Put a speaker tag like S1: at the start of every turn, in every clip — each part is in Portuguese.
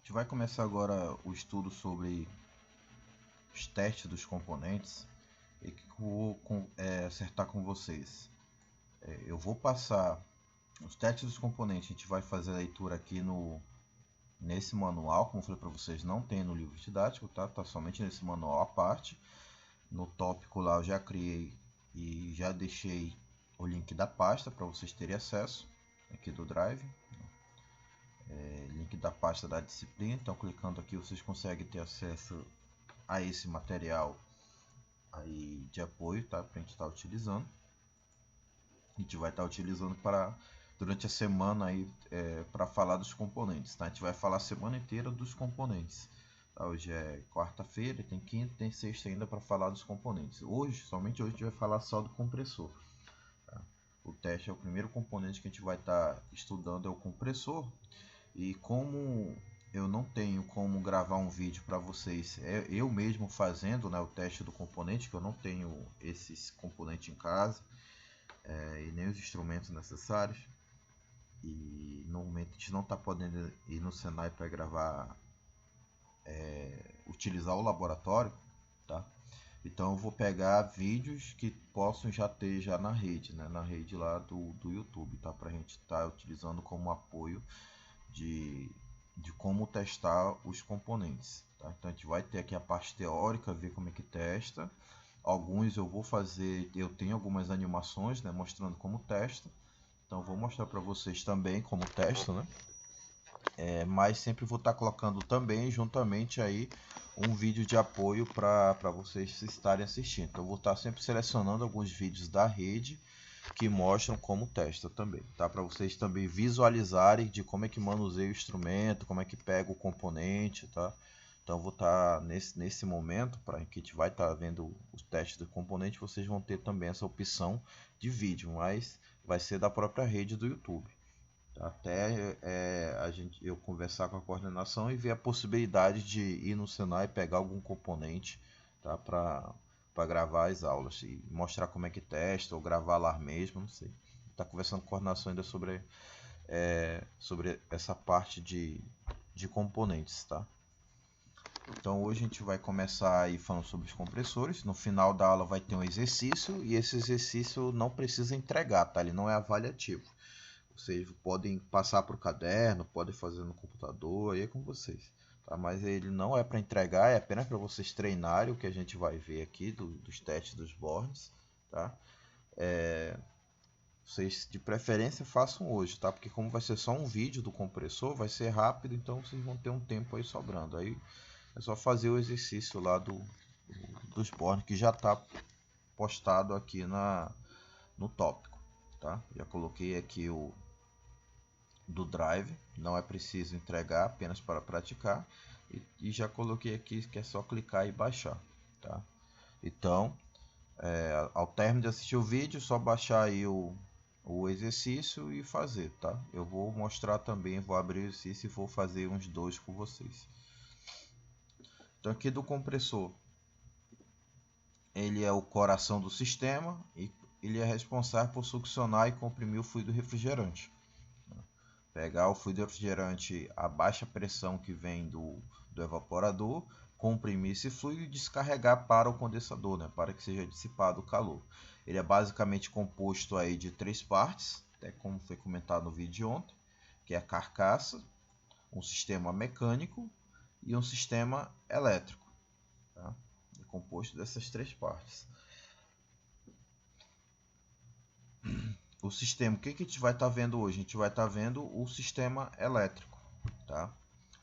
S1: gente vai começar agora o estudo sobre os testes dos componentes e que eu vou acertar com vocês. Eu vou passar os testes dos componentes, a gente vai fazer a leitura aqui nesse manual, como eu falei para vocês, não tem no livro didático, tá? Tá somente nesse manual à parte. No tópico lá eu já criei e já deixei o link da pasta para vocês terem acesso aqui do Drive. Link da pasta da disciplina, então clicando aqui vocês conseguem ter acesso a esse material aí de apoio, tá? Para a gente estar utilizando. A gente vai estar utilizando durante a semana aí para falar dos componentes, tá? A gente vai falar a semana inteira dos componentes. Tá? Hoje é quarta-feira, tem quinta, tem sexta ainda para falar dos componentes. Somente hoje a gente vai falar só do compressor. Tá? O teste é o primeiro componente que a gente vai estar estudando, é o compressor. E como eu não tenho como gravar um vídeo para vocês, eu mesmo fazendo, né, o teste do componente, que eu não tenho esses componentes em casa e nem os instrumentos necessários, e no momento a gente não está podendo ir no Senai para gravar, utilizar o laboratório, tá? Então eu vou pegar vídeos que possam já ter já na rede, né, na rede lá do YouTube, tá? Para a gente estar utilizando como apoio de como testar os componentes, tá? Então a gente vai ter aqui a parte teórica, ver como é que testa. Alguns eu vou fazer, eu tenho algumas animações, né, mostrando como testa. Então eu vou mostrar para vocês também como testa, né? Mas sempre vou estar colocando também juntamente aí um vídeo de apoio para vocês estarem assistindo. Então eu vou estar sempre selecionando alguns vídeos da rede que mostram como testa também, tá? Para vocês também visualizarem de como é que manuseia o instrumento, como é que pega o componente, tá? Então vou estar nesse momento, para que a gente vai estar vendo os testes do componente, vocês vão ter também essa opção de vídeo, mas vai ser da própria rede do YouTube. Tá? Até eu conversar com a coordenação e ver a possibilidade de ir no Senai e pegar algum componente, tá? Para gravar as aulas e mostrar como é que testa ou gravar lá mesmo, não sei. Tá conversando com a coordenação ainda sobre essa parte de componentes, tá? Então hoje a gente vai começar aí falando sobre os compressores. No final da aula vai ter um exercício e esse exercício não precisa entregar, tá? Ele não é avaliativo. Vocês podem passar para o caderno, podem fazer no computador, aí é com vocês. Tá? Mas ele não é para entregar, é apenas para vocês treinarem o que a gente vai ver aqui dos testes dos bornes. Tá? Vocês de preferência façam hoje, tá? Porque como vai ser só um vídeo do compressor, vai ser rápido, então vocês vão ter um tempo aí sobrando. Aí é só fazer o exercício lá dos bornes que já está postado aqui no tópico. Tá? Já coloquei aqui do Drive, não é preciso entregar, apenas para praticar, e já coloquei aqui que é só clicar e baixar, tá? Então ao término de assistir o vídeo, só baixar aí o exercício e fazer, tá? Eu vou mostrar também, vou abrir o exercício e vou fazer uns dois com vocês. Então aqui do compressor, ele é o coração do sistema e ele é responsável por succionar e comprimir o fluido refrigerante. Pegar o fluido refrigerante a baixa pressão que vem do evaporador, comprimir esse fluido e descarregar para o condensador, né, para que seja dissipado o calor. Ele é basicamente composto aí de três partes, até como foi comentado no vídeo de ontem, que é a carcaça, um sistema mecânico e um sistema elétrico. Tá? É composto dessas três partes. O sistema, o que a gente vai estar vendo hoje? A gente vai estar vendo o sistema elétrico. Tá?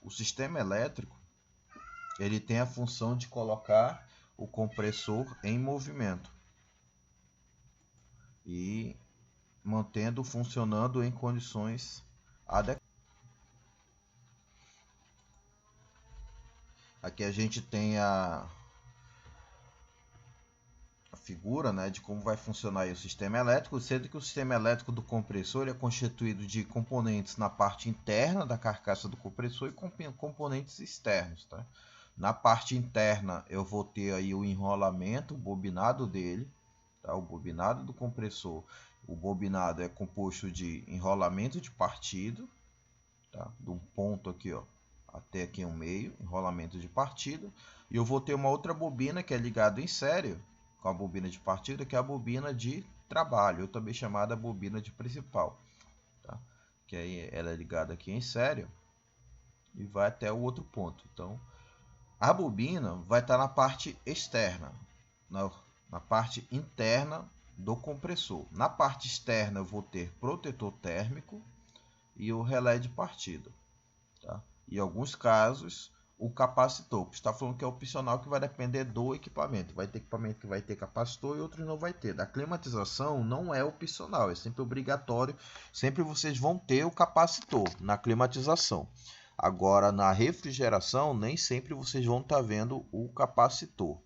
S1: O sistema elétrico, ele tem a função de colocar o compressor em movimento e mantendo funcionando em condições adequadas. Aqui a gente tem a figura, né, de como vai funcionar aí o sistema elétrico, sendo que o sistema elétrico do compressor é constituído de componentes na parte interna da carcaça do compressor e componentes externos. Tá? Na parte interna eu vou ter aí o enrolamento, o bobinado dele, tá? O bobinado do compressor. O bobinado é composto de enrolamento de partido, tá? De um ponto aqui, ó, até aqui um meio, enrolamento de partida. E eu vou ter uma outra bobina que é ligada em série com a bobina de partida, que é a bobina de trabalho, ou também chamada bobina de principal. Tá? Que aí ela é ligada aqui em série e vai até o outro ponto. Então, a bobina vai estar na parte externa, na parte interna do compressor. Na parte externa eu vou ter protetor térmico e o relé de partida. Tá? Em alguns casos, o capacitor. Está falando que é opcional, que vai depender do equipamento. Vai ter equipamento que vai ter capacitor e outros não vai ter. Da climatização não é opcional, é sempre obrigatório. Sempre vocês vão ter o capacitor na climatização. Agora, na refrigeração, nem sempre vocês vão estar vendo o capacitor.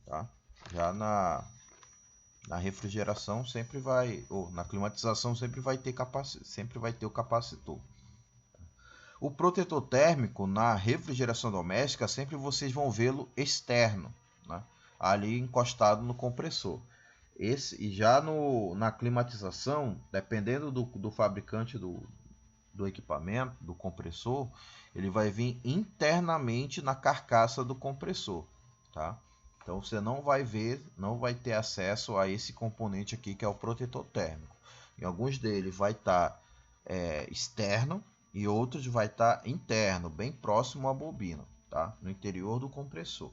S1: Tá? Já na refrigeração sempre vai, ou na climatização sempre vai ter o capacitor. O protetor térmico na refrigeração doméstica sempre vocês vão vê-lo externo, né? Ali encostado no compressor. E já na climatização, dependendo do fabricante do equipamento, do compressor, ele vai vir internamente na carcaça do compressor, tá? Então você não vai ter acesso a esse componente aqui que é o protetor térmico. Em alguns deles vai estar externo e outros vai estar interno, bem próximo à bobina, tá? No interior do compressor.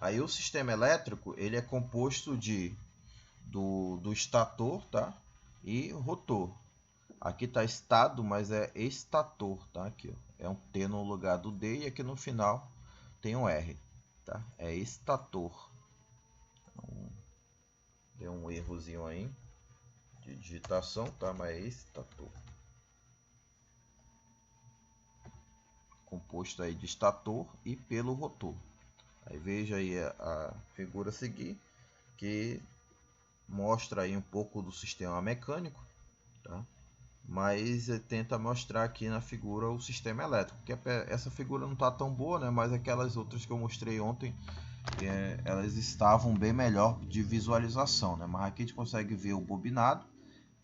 S1: Aí o sistema elétrico ele é composto do estator, tá? E rotor. Aqui está estado, mas é estator, tá? Aqui, ó. É um T no lugar do D e aqui no final tem um R, tá? É estator. Então, deu um errozinho aí de digitação, tá? Mas é estator. Composto aí de estator e pelo rotor. Aí veja aí a figura a seguir, que mostra aí um pouco do sistema mecânico, tá? Mas tenta mostrar aqui na figura o sistema elétrico, que essa figura não está tão boa, né? Mas aquelas outras que eu mostrei ontem, elas estavam bem melhor de visualização, né? Mas aqui a gente consegue ver o bobinado.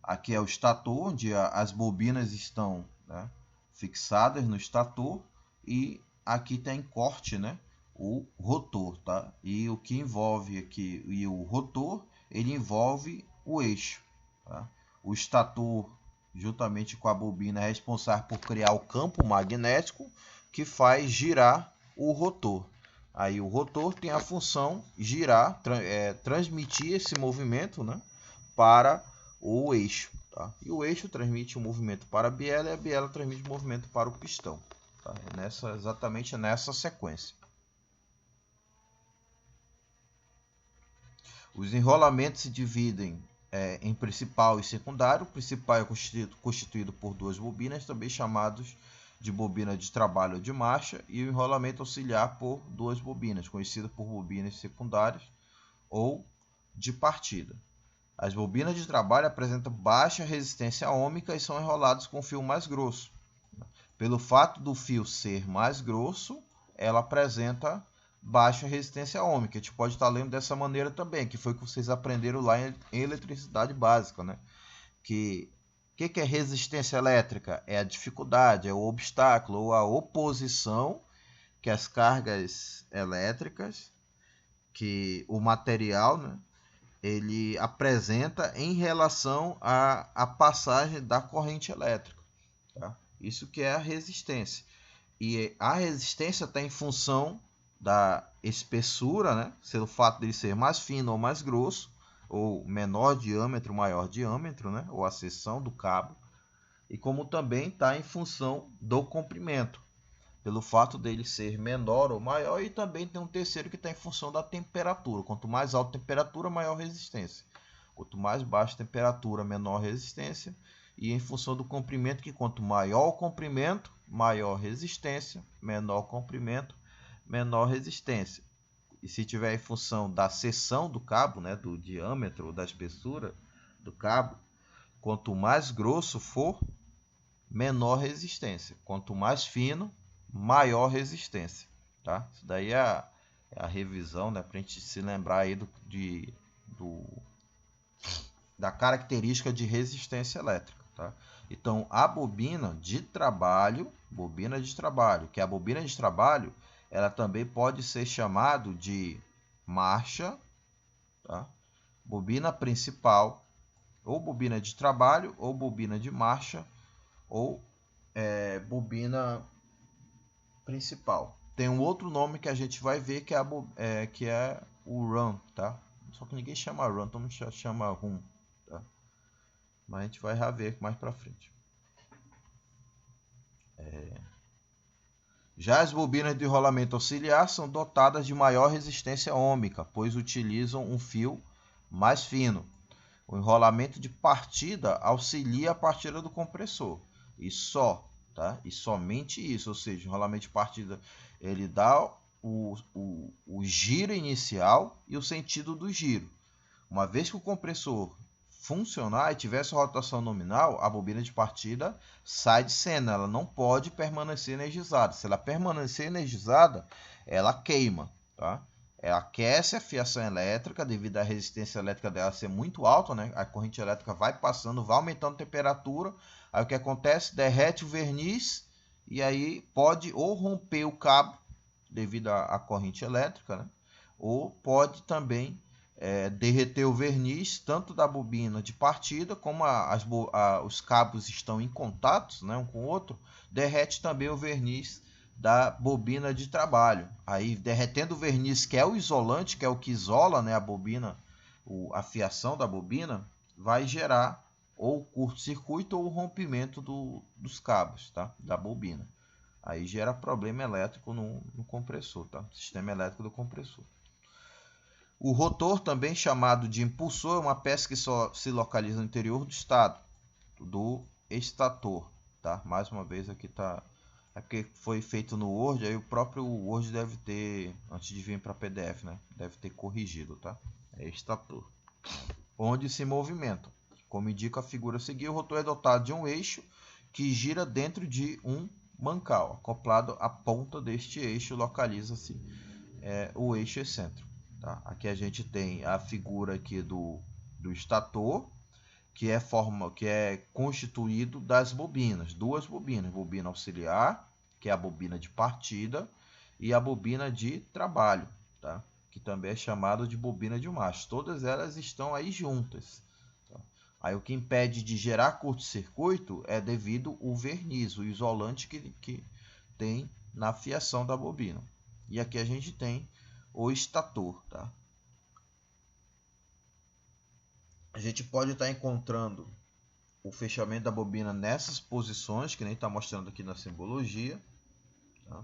S1: Aqui é o estator, onde as bobinas estão, né, fixadas no estator, e aqui tem corte, né, o rotor, tá? E o que envolve aqui, e o rotor, ele envolve o eixo, tá? O estator, juntamente com a bobina, é responsável por criar o campo magnético que faz girar o rotor. Aí o rotor tem a função girar, transmitir esse movimento, né, para o eixo, tá? E o eixo transmite o movimento para a biela e a biela transmite o movimento para o pistão, tá? Exatamente nessa sequência. Os enrolamentos se dividem em principal e secundário. O principal é constituído por duas bobinas, também chamados de bobina de trabalho ou de marcha, e o enrolamento auxiliar por duas bobinas, conhecido por bobinas secundárias ou de partida. As bobinas de trabalho apresentam baixa resistência ôhmica e são enroladas com fio mais grosso. Pelo fato do fio ser mais grosso, ela apresenta baixa resistência ôhmica. A gente pode estar lendo dessa maneira também, que foi o que vocês aprenderam lá em eletricidade básica, né? Que é resistência elétrica? É a dificuldade, é o obstáculo ou a oposição que as cargas elétricas, que o material, né, ele apresenta em relação à passagem da corrente elétrica, tá? Isso que é a resistência. E a resistência está em função da espessura, né? Pelo fato de ele ser mais fino ou mais grosso, ou menor diâmetro, maior diâmetro, né? Ou a seção do cabo. E como também está em função do comprimento, pelo fato dele ser menor ou maior, e também tem um terceiro que está em função da temperatura. Quanto mais alta a temperatura, maior resistência. Quanto mais baixa a temperatura, menor resistência. E em função do comprimento, que quanto maior o comprimento, maior resistência, menor comprimento, menor resistência. E se tiver em função da seção do cabo, né, do diâmetro ou da espessura do cabo, quanto mais grosso for, menor resistência. Quanto mais fino, maior resistência, tá? Isso daí é a revisão, né, para a gente se lembrar aí da característica de resistência elétrica. tá? Então, a bobina de trabalho, que é a bobina de trabalho, ela também pode ser chamado de marcha, tá? Bobina principal, ou bobina de trabalho, ou bobina de marcha, ou bobina principal. Tem um outro nome que a gente vai ver que é o run, tá? Só que ninguém chama run, todo mundo chama rum, tá? Mas a gente vai ver mais para frente. Já as bobinas de enrolamento auxiliar são dotadas de maior resistência ômica, pois utilizam um fio mais fino. O enrolamento de partida auxilia a partida do compressor. E só, tá? E somente isso, ou seja, o enrolamento de partida ele dá o giro inicial e o sentido do giro. Uma vez que o compressor funcionar e tiver sua rotação nominal, a bobina de partida sai de cena, ela não pode permanecer energizada. Se ela permanecer energizada, ela queima, tá? Ela aquece a fiação elétrica devido à resistência elétrica dela ser muito alta, né? A corrente elétrica vai passando, vai aumentando a temperatura. Aí o que acontece? Derrete o verniz e aí pode ou romper o cabo devido à corrente elétrica, né? Ou pode também derreter o verniz tanto da bobina de partida, como os cabos estão em contato, né, um com o outro, derrete também o verniz da bobina de trabalho. Aí derretendo o verniz, que é o isolante, que é o que isola, né, a bobina, a fiação da bobina, vai gerar ou curto-circuito ou o rompimento dos cabos, tá, da bobina. Aí gera problema elétrico no compressor, tá? Sistema elétrico do compressor. O rotor, também chamado de impulsor, é uma peça que só se localiza no interior do estator, tá? Mais uma vez aqui tá, é porque foi feito no Word, aí o próprio Word deve ter, antes de vir para PDF, né? Deve ter corrigido, tá? É estator. Onde se movimenta. Como indica a figura a seguir, o rotor é dotado de um eixo que gira dentro de um mancal. Acoplado à ponta deste eixo localiza-se o eixo excêntrico. Tá? Aqui a gente tem a figura aqui do estator, que é constituído das bobinas, duas bobinas, bobina auxiliar, que é a bobina de partida, e a bobina de trabalho, tá? Que também é chamada de bobina de marcha. Todas elas estão aí juntas. Tá? Aí o que impede de gerar curto-circuito é devido ao verniz, o isolante que tem na fiação da bobina. E aqui a gente tem o estator, tá? A gente pode estar encontrando o fechamento da bobina nessas posições, que nem está mostrando aqui na simbologia, tá?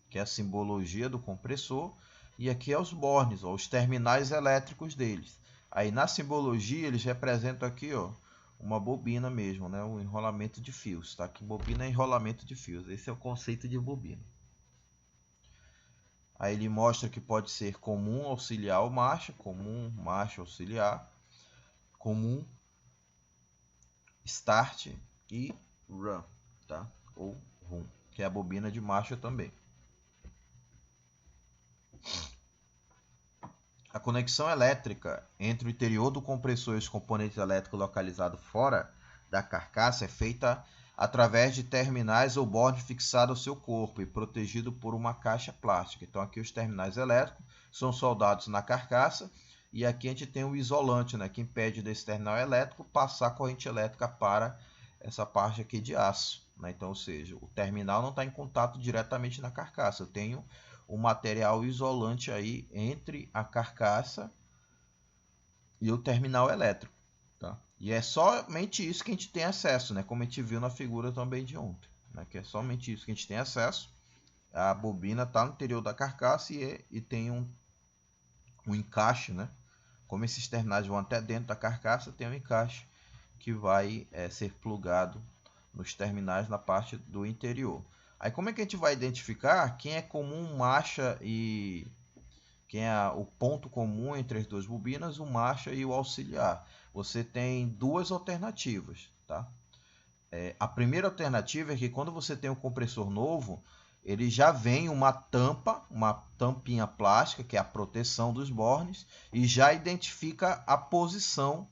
S1: Que é a simbologia do compressor, e aqui é os bornes, ó, os terminais elétricos deles. Aí na simbologia eles representam aqui, ó, uma bobina mesmo, né? O enrolamento de fios, tá? Que bobina é enrolamento de fios. Esse é o conceito de bobina. Aí ele mostra que pode ser comum, auxiliar ou marcha, comum, marcha, auxiliar, comum, start e run, tá? Ou rum, que é a bobina de marcha também. A conexão elétrica entre o interior do compressor e os componentes elétricos localizados fora da carcaça é feita através de terminais ou bornes fixados ao seu corpo e protegido por uma caixa plástica. Então aqui os terminais elétricos são soldados na carcaça e aqui a gente tem o isolante, né, que impede desse terminal elétrico passar a corrente elétrica para essa parte aqui de aço, né? Então, ou seja, o terminal não está em contato diretamente na carcaça. Eu tenho o material isolante aí entre a carcaça e o terminal elétrico, tá? E é somente isso que a gente tem acesso, né? Como a gente viu na figura também de ontem, né? Que é somente isso que a gente tem acesso. A bobina está no interior da carcaça e tem um encaixe, né? Como esses terminais vão até dentro da carcaça, tem um encaixe que vai ser plugado nos terminais na parte do interior. Aí como é que a gente vai identificar quem é comum, marcha e quem é o ponto comum entre as duas bobinas, o marcha e o auxiliar? Você tem duas alternativas, tá? A primeira alternativa é que quando você tem um compressor novo, ele já vem uma tampinha plástica, que é a proteção dos bornes, e já identifica a posição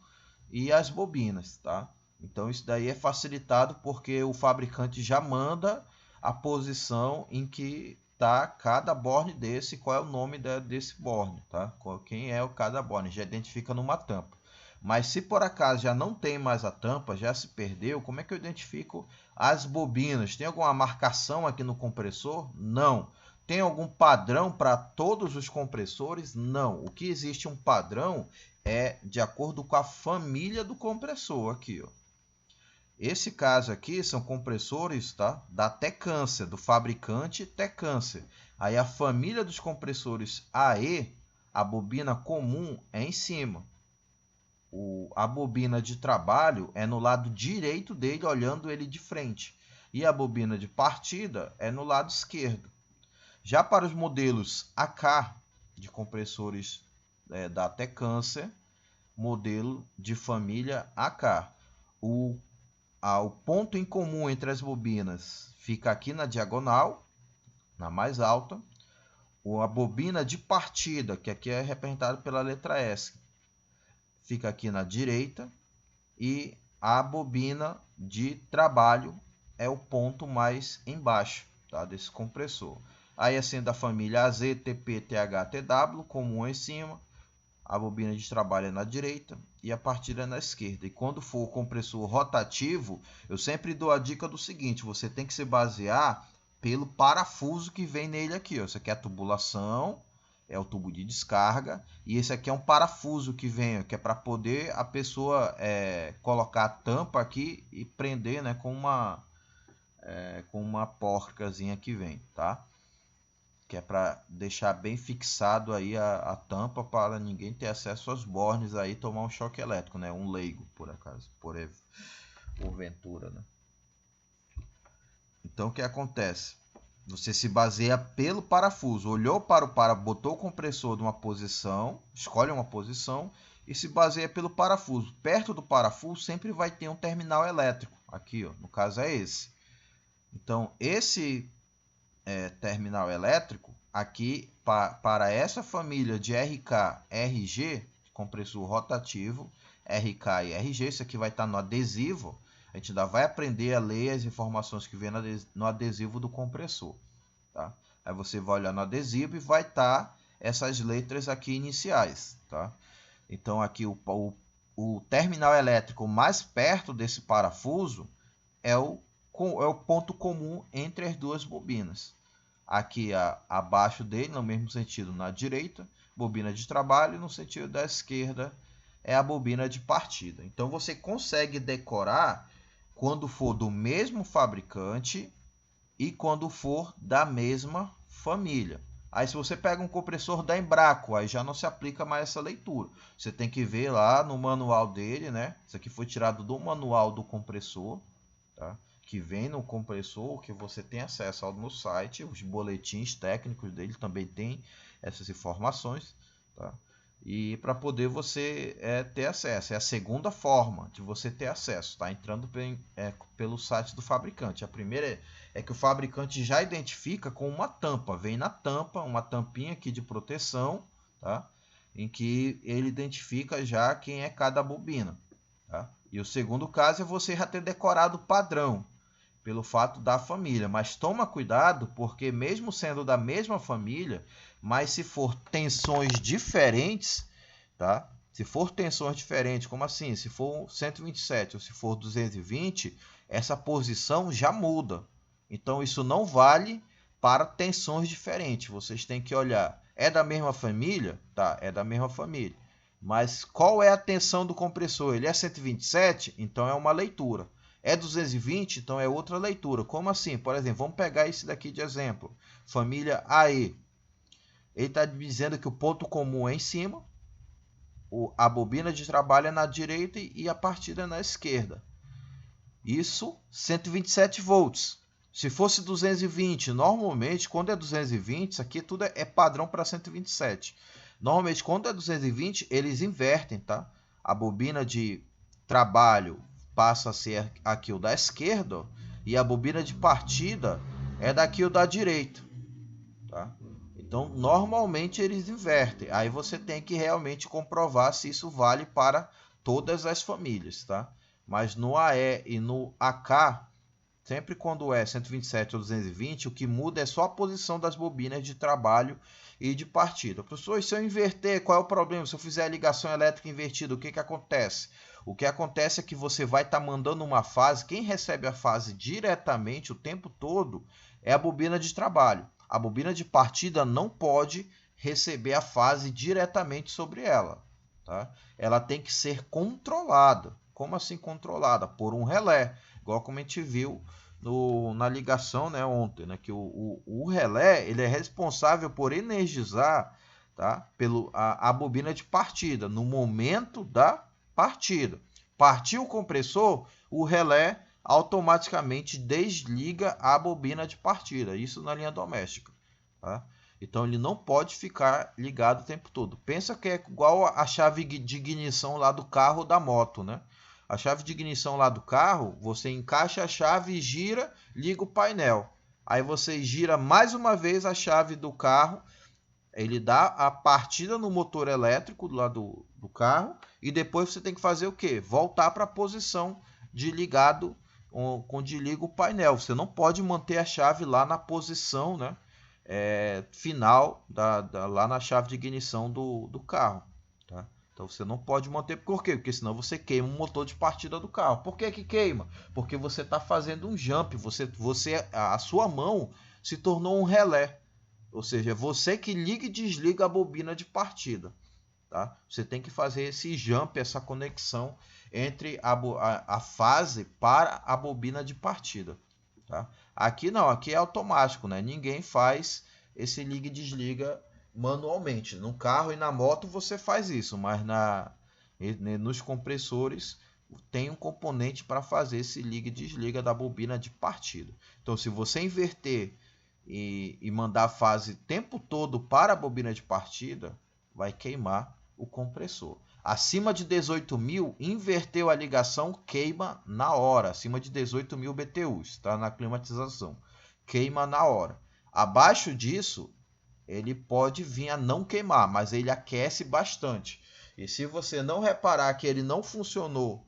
S1: e as bobinas, tá? Então isso daí é facilitado porque o fabricante já manda a posição em que tá cada borne desse, qual é o nome desse borne, tá? Quem é o cada borne, já identifica numa tampa. Mas se por acaso já não tem mais a tampa, já se perdeu, como é que eu identifico as bobinas? Tem alguma marcação aqui no compressor? Não. Tem algum padrão para todos os compressores? Não. O que existe um padrão é de acordo com a família do compressor aqui, ó. Esse caso aqui são compressores, tá? Da Tecâncer, do fabricante Tecâncer. Aí a família dos compressores AE, a bobina comum é em cima. A bobina de trabalho é no lado direito dele, olhando ele de frente. E a bobina de partida é no lado esquerdo. Já para os modelos AK de compressores da Tecâncer, modelo de família AK, o ponto em comum entre as bobinas fica aqui na diagonal, na mais alta. A bobina de partida, que aqui é representada pela letra S, fica aqui na direita. E a bobina de trabalho é o ponto mais embaixo, tá, desse compressor. Aí assim da família AZ, TP, TH, TW, comum em cima. A bobina de trabalho é na direita e a partida é na esquerda. E quando for o compressor rotativo, eu sempre dou a dica do seguinte: você tem que se basear pelo parafuso que vem nele aqui, ó. Esse aqui é a tubulação, é o tubo de descarga, e esse aqui é um parafuso que vem, que é para poder a pessoa colocar a tampa aqui e prender, né, com uma porcazinha que vem, tá? Que é para deixar bem fixado aí a tampa para ninguém ter acesso aos bornes aí, tomar um choque elétrico, né? Um leigo, por acaso, porventura, né? Então o que acontece? Você se baseia pelo parafuso, olhou para botou o compressor numa posição, escolhe uma posição e se baseia pelo parafuso. Perto do parafuso sempre vai ter um terminal elétrico, aqui, ó, no caso é esse. Então esse terminal elétrico aqui para essa família de RK, RG, compressor rotativo, RK e RG, isso aqui vai estar no adesivo. A gente ainda vai aprender a ler as informações que vem no adesivo do compressor, tá? Aí você vai olhar no adesivo e vai estar essas letras aqui iniciais, tá? Então aqui o terminal elétrico mais perto desse parafuso é o ponto comum entre as duas bobinas. Aqui abaixo dele, no mesmo sentido, na direita, bobina de trabalho, no sentido da esquerda é a bobina de partida. Então você consegue decorar quando for do mesmo fabricante e quando for da mesma família. Aí se você pega um compressor da Embraco, aí já não se aplica mais essa leitura. Você tem que ver lá no manual dele, né? Isso aqui foi tirado do manual do compressor, tá? Que vem no compressor, que você tem acesso no site, os boletins técnicos dele também tem essas informações, tá? E para poder você ter acesso, é a segunda forma de você ter acesso, tá? Entrando pelo site do fabricante. A primeira é que o fabricante já identifica com uma tampa, vem na tampa, uma tampinha aqui de proteção, tá? Em que ele identifica já quem é cada bobina, tá? E o segundo caso é você já ter decorado o padrão, pelo fato da família, mas toma cuidado porque mesmo sendo da mesma família, mas se for tensões diferentes, tá? Se for tensões diferentes, como assim? Se for 127 ou se for 220, essa posição já muda. Então isso não vale para tensões diferentes. Vocês têm que olhar, é da mesma família? Tá, é da mesma família. Mas qual é a tensão do compressor? Ele é 127? Então é uma leitura. É 220, então é outra leitura. Como assim? Por exemplo, vamos pegar esse daqui de exemplo. Família AE. Ele está dizendo que o ponto comum é em cima, a bobina de trabalho é na direita e a partida é na esquerda. Isso 127 volts. Se fosse 220, normalmente quando é 220, isso aqui tudo é padrão para 127. Normalmente quando é 220, eles invertem, tá? A bobina de trabalho passa a ser aqui o da esquerda e a bobina de partida é daqui o da direita, tá? Então normalmente eles invertem. Aí você tem que realmente comprovar se isso vale para todas as famílias, tá? Mas no AE e no AK, sempre quando é 127 ou 220, o que muda é só a posição das bobinas de trabalho e de partida. Professor, se eu inverter, qual é o problema? Se eu fizer a ligação elétrica invertida, o que acontece? O que acontece é que você vai estar mandando uma fase, quem recebe a fase diretamente o tempo todo é a bobina de trabalho. A bobina de partida não pode receber a fase diretamente sobre ela. Tá? Ela tem que ser controlada. Como assim controlada? Por um relé, igual como a gente viu na ligação, né, ontem, né, que o relé ele é responsável por energizar, tá, a bobina de partida no momento da partida. Partiu o compressor, o relé automaticamente desliga a bobina de partida, isso na linha doméstica. Tá? Então ele não pode ficar ligado o tempo todo. Pensa que é igual a chave de ignição lá do carro ou da moto, né? A chave de ignição lá do carro, você encaixa a chave, gira, liga o painel. Aí você gira mais uma vez a chave do carro, ele dá a partida no motor elétrico lá do carro e depois você tem que fazer o quê? Voltar para a posição de ligado, onde liga o painel. Você não pode manter a chave lá na posição, né, final, lá na chave de ignição do carro. Tá? Então você não pode manter, por quê? Porque senão você queima o motor de partida do carro. Por que queima? Porque você está fazendo um jump, a sua mão se tornou um relé. Ou seja, é você que liga e desliga a bobina de partida. Tá? Você tem que fazer esse jump, essa conexão entre a fase para a bobina de partida. Tá? Aqui não, aqui é automático, né? Ninguém faz esse liga e desliga manualmente. No carro e na moto você faz isso, mas nos compressores tem um componente para fazer esse liga e desliga da bobina de partida. Então, se você inverter e mandar a fase o tempo todo para a bobina de partida, vai queimar o compressor. Acima de 18.000, inverteu a ligação, queima na hora. Acima de 18.000 BTUs, está na climatização. Queima na hora. Abaixo disso, ele pode vir a não queimar, mas ele aquece bastante. E se você não reparar que ele não funcionou,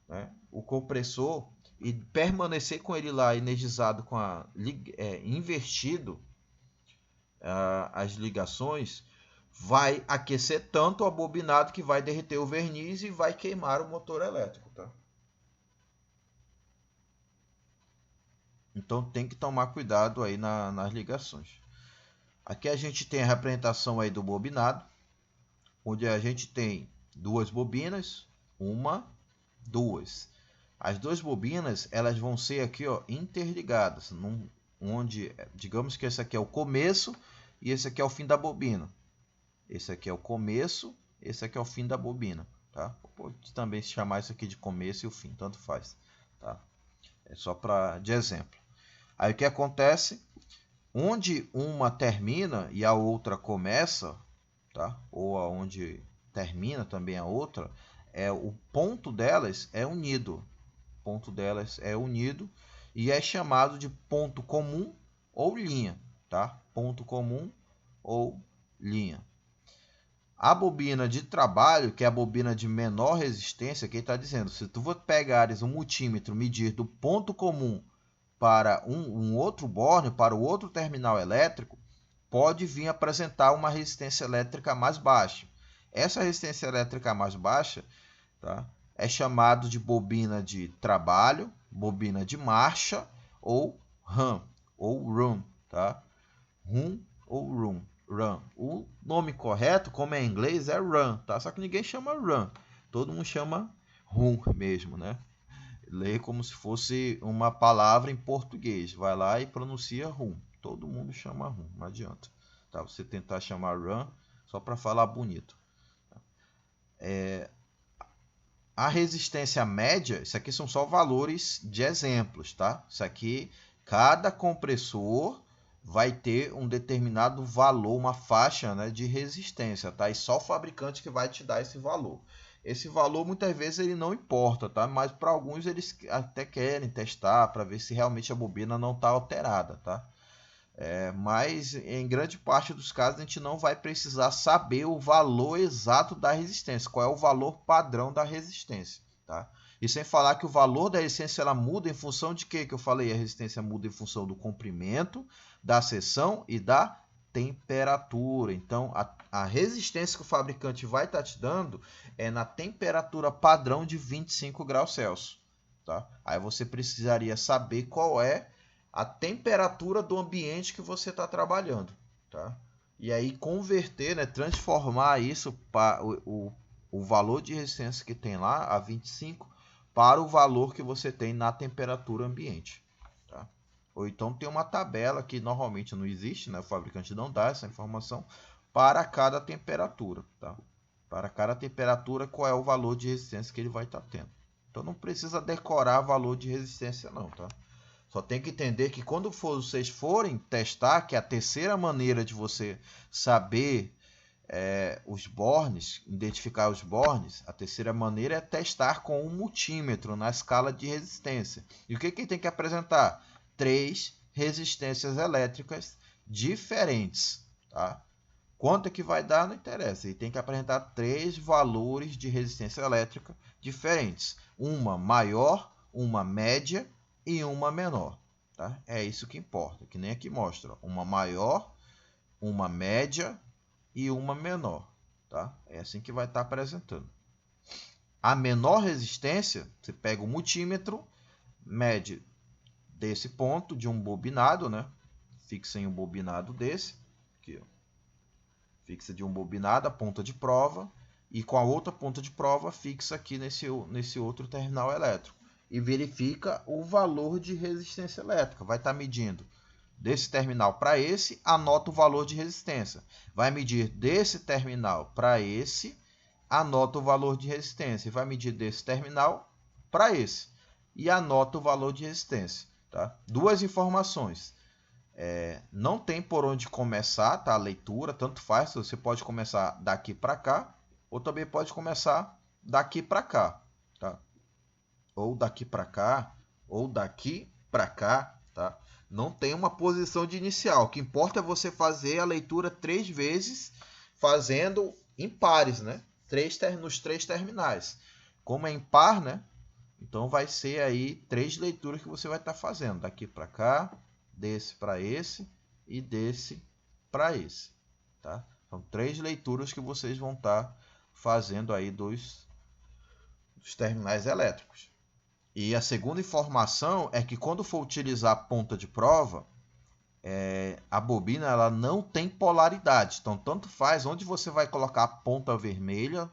S1: né, o compressor, e permanecer com ele lá energizado, invertido as ligações, vai aquecer tanto o abobinado que vai derreter o verniz e vai queimar o motor elétrico. Tá? Então tem que tomar cuidado aí nas ligações. Aqui a gente tem a representação aí do bobinado, onde a gente tem duas bobinas, duas. As duas bobinas, elas vão ser aqui, ó, interligadas, onde, digamos que esse aqui é o começo e esse aqui é o fim da bobina. Esse aqui é o começo, esse aqui é o fim da bobina, tá? Pode também se chamar isso aqui de começo e o fim, tanto faz, tá? É só de exemplo. Aí o que acontece? Onde uma termina e a outra começa, tá? Ou onde termina também a outra, o ponto delas é unido. O ponto delas é unido e é chamado de ponto comum ou linha, tá? Ponto comum ou linha. A bobina de trabalho, que é a bobina de menor resistência, que está dizendo, se tu pegares um multímetro, medir do ponto comum para um outro borne, para o outro terminal elétrico, pode vir apresentar uma resistência elétrica mais baixa. Essa resistência elétrica mais baixa, tá, é chamado de bobina de trabalho, bobina de marcha ou RAM ou run, tá? Rum ou run. O nome correto, como é em inglês, é run, tá? Só que ninguém chama run, todo mundo chama rum mesmo, né? Lê como se fosse uma palavra em português, vai lá e pronuncia rum. Todo mundo chama rum, não adianta, tá? Você tentar chamar run só para falar bonito. A resistência média, isso aqui são só valores de exemplos, tá? Isso aqui, cada compressor vai ter um determinado valor, uma faixa, né, de resistência, tá? E só o fabricante que vai te dar esse valor. Esse valor muitas vezes ele não importa, tá? Mas para alguns eles até querem testar para ver se realmente a bobina não está alterada, tá? Mas em grande parte dos casos a gente não vai precisar saber o valor exato da resistência, qual é o valor padrão da resistência, tá? E sem falar que o valor da resistência ela muda em função de quê? Que eu falei, a resistência muda em função do comprimento, da seção e da temperatura. Então, a resistência que o fabricante vai estar te dando é na temperatura padrão de 25 graus Celsius. Tá? Aí você precisaria saber qual é a temperatura do ambiente que você está trabalhando. Tá? E aí converter, né, transformar isso para o valor de resistência que tem lá, a 25, para o valor que você tem na temperatura ambiente. Tá? Ou então tem uma tabela que normalmente não existe, né? O fabricante não dá essa informação para cada temperatura. Tá? Para cada temperatura, qual é o valor de resistência que ele vai estar tendo. Então não precisa decorar valor de resistência não. Tá? Só tem que entender que quando vocês forem testar, que é a terceira maneira de você saber os bornes, identificar os bornes, a terceira maneira é testar com um multímetro na escala de resistência. E o que tem que apresentar? 3 resistências elétricas diferentes. Tá? Quanto é que vai dar? Não interessa. E tem que apresentar 3 valores de resistência elétrica diferentes. Uma maior, uma média e uma menor. Tá? É isso que importa, que nem aqui mostra. Uma maior, uma média e uma menor. Tá? É assim que vai estar apresentando. A menor resistência, você pega o multímetro, mede desse ponto de um bobinado, né? Fixa em um bobinado desse. Aqui, ó. Fixa de um bobinado a ponta de prova e com a outra ponta de prova fixa aqui nesse outro terminal elétrico. E verifica o valor de resistência elétrica. Vai estar medindo desse terminal para esse, anota o valor de resistência. Vai medir desse terminal para esse, anota o valor de resistência. E vai medir desse terminal para esse e anota o valor de resistência. Tá? 2 informações. Não tem por onde começar, tá? A leitura, tanto faz. Você pode começar daqui para cá ou também pode começar daqui para cá. Tá? Ou daqui para cá, ou daqui para cá, tá? Não tem uma posição de inicial. O que importa é você fazer a leitura 3 vezes, fazendo em pares, né? Nos 3 terminais. Como é em par, né? Então vai ser aí 3 leituras que você vai estar fazendo. Daqui para cá, desse para esse e desse para esse. Tá? São 3 leituras que vocês vão estar fazendo aí dos terminais elétricos. E a segunda informação é que quando for utilizar a ponta de prova, a bobina ela não tem polaridade. Então, tanto faz onde você vai colocar a ponta vermelha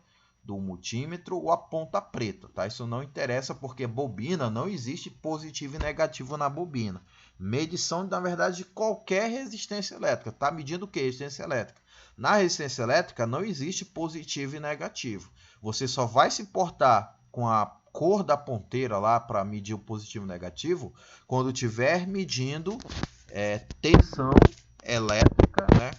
S1: do multímetro ou a ponta preta. Tá? Isso não interessa porque bobina não existe positivo e negativo na bobina. Medição, na verdade, de qualquer resistência elétrica. Está medindo o que? Resistência elétrica. Na resistência elétrica não existe positivo e negativo. Você só vai se importar com a cor da ponteira lá para medir o positivo e negativo quando estiver medindo tensão elétrica, né?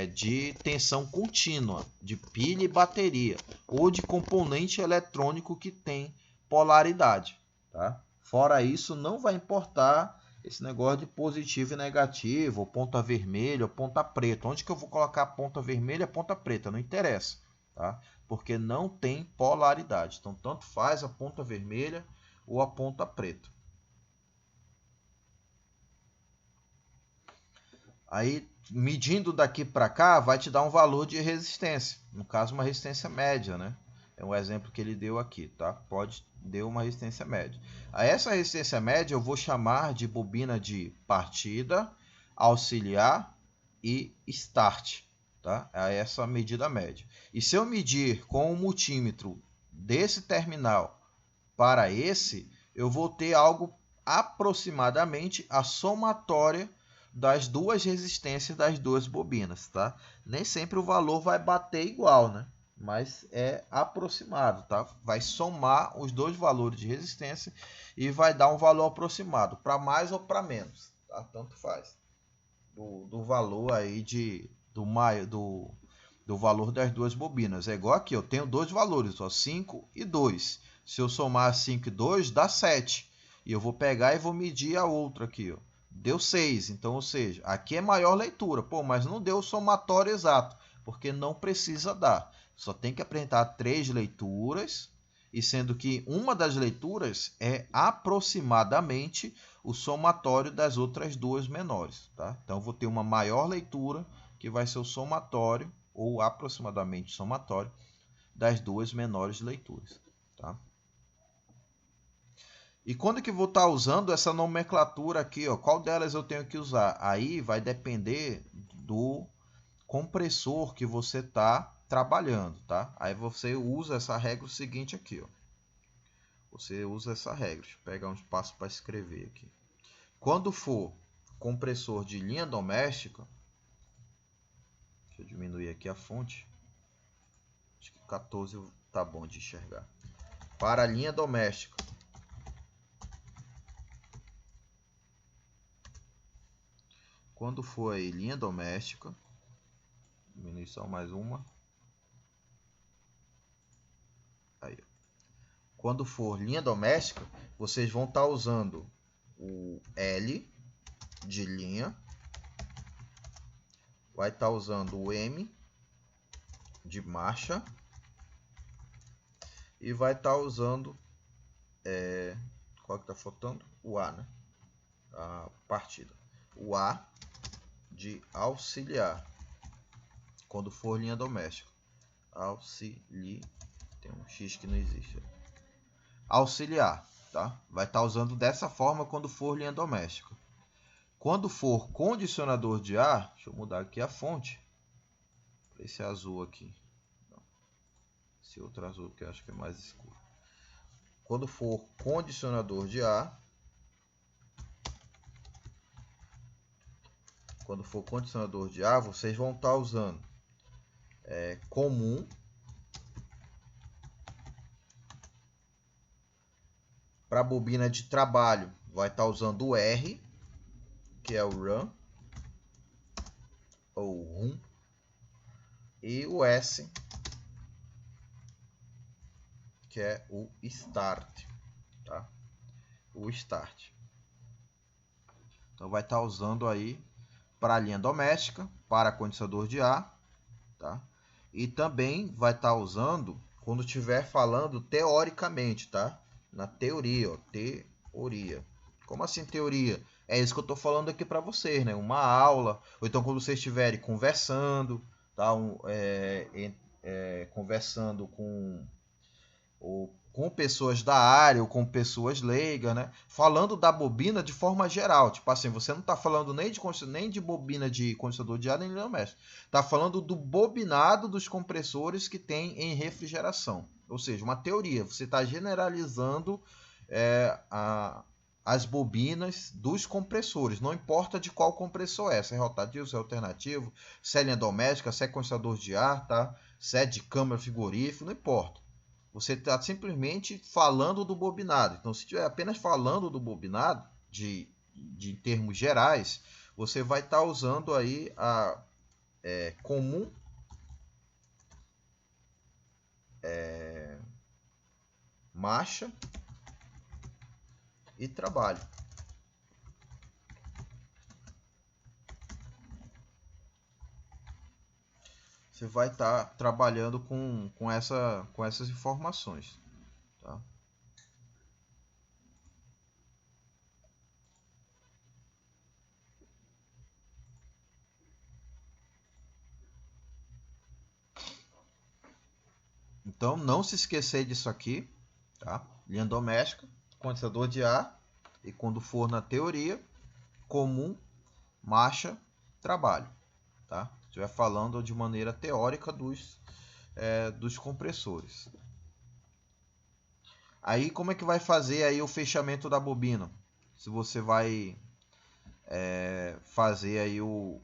S1: De tensão contínua, de pilha e bateria, ou de componente eletrônico que tem polaridade. Tá? Fora isso, não vai importar esse negócio de positivo e negativo, ou ponta vermelha ou ponta preta. Onde que eu vou colocar a ponta vermelha e a ponta preta? Não interessa. Tá? Porque não tem polaridade. Então, tanto faz a ponta vermelha ou a ponta preta. Aí, medindo daqui para cá, vai te dar um valor de resistência. No caso, uma resistência média, né? É um exemplo que ele deu aqui, tá? Deu uma resistência média. A essa resistência média eu vou chamar de bobina de partida, auxiliar e start. Tá? É essa medida média. E se eu medir com o multímetro desse terminal para esse, eu vou ter algo aproximadamente a somatória das 2 resistências das 2 bobinas. Tá? Nem sempre o valor vai bater igual, né? Mas é aproximado. Tá? Vai somar os 2 valores de resistência e vai dar um valor aproximado, para mais ou para menos. Tá? Tanto faz. Do valor aí do valor das 2 bobinas. É igual aqui, eu tenho 2 valores, ó, 5 e 2. Se eu somar 5 e 2, dá 7. E eu vou pegar e vou medir a outra aqui, ó. Deu 6. Então, ou seja, aqui é maior leitura. Pô, mas não deu o somatório exato, porque não precisa dar. Só tem que apresentar 3 leituras e sendo que uma das leituras é aproximadamente o somatório das outras duas menores. Tá? Então, vou ter uma maior leitura, que vai ser o somatório, ou aproximadamente o somatório, das duas menores leituras. Tá? E quando que vou estar usando essa nomenclatura aqui? Ó, qual delas eu tenho que usar? Aí vai depender do compressor que você está trabalhando, tá? Aí você usa essa regra seguinte aqui, ó. Você usa essa regra. Deixa eu pegar um espaço para escrever aqui. Quando for compressor de linha doméstica, deixa eu diminuir aqui a fonte. Acho que 14 tá bom de enxergar. Para a linha doméstica, quando for aí linha doméstica, diminuição mais uma. Aí. Quando for linha doméstica, vocês vão estar usando o L de linha, vai estar usando o M de marcha e vai estar usando qual que está faltando? O A, né? A partida. O A de auxiliar, quando for linha doméstica. Auxiliar, tem um X que não existe. Auxiliar, tá? Vai estar usando dessa forma quando for linha doméstica. Quando for condicionador de ar, deixa eu mudar aqui a fonte, para esse azul aqui. Esse outro azul que eu acho que é mais escuro. Quando for condicionador de ar, vocês vão estar usando comum. Para a bobina de trabalho, vai estar usando o R, que é o run, ou rum, e o S, que é o start. Tá? O start. Então, vai estar usando aí para a linha doméstica, para condicionador de ar, tá? E também vai estar usando quando estiver falando teoricamente, tá? Na teoria, ó, teoria. Como assim teoria? É isso que eu estou falando aqui para vocês, né? Uma aula, ou então quando vocês estiverem conversando, tá? Conversando com pessoas da área ou com pessoas leigas, né? Falando da bobina de forma geral. Tipo assim, você não está falando nem de bobina de condensador de ar nem de doméstica. Está falando do bobinado dos compressores que tem em refrigeração. Ou seja, uma teoria. Você está generalizando as bobinas dos compressores. Não importa de qual compressor é. Se é rotativo, se é alternativo, se é linha doméstica, se é condensador de ar, tá? Se é de câmara frigorífico, não importa. Você está simplesmente falando do bobinado. Então, se estiver apenas falando do bobinado, de termos gerais, você vai estar usando aí a comum, marcha e trabalho. Você vai estar trabalhando com essas informações. Tá? Então, não se esquecer disso aqui. Tá? Linha doméstica, condensador de ar, e quando for na teoria, comum, marcha, trabalho. Tá? Estiver falando de maneira teórica dos compressores. Aí como é que vai fazer aí o fechamento da bobina? Se você vai fazer aí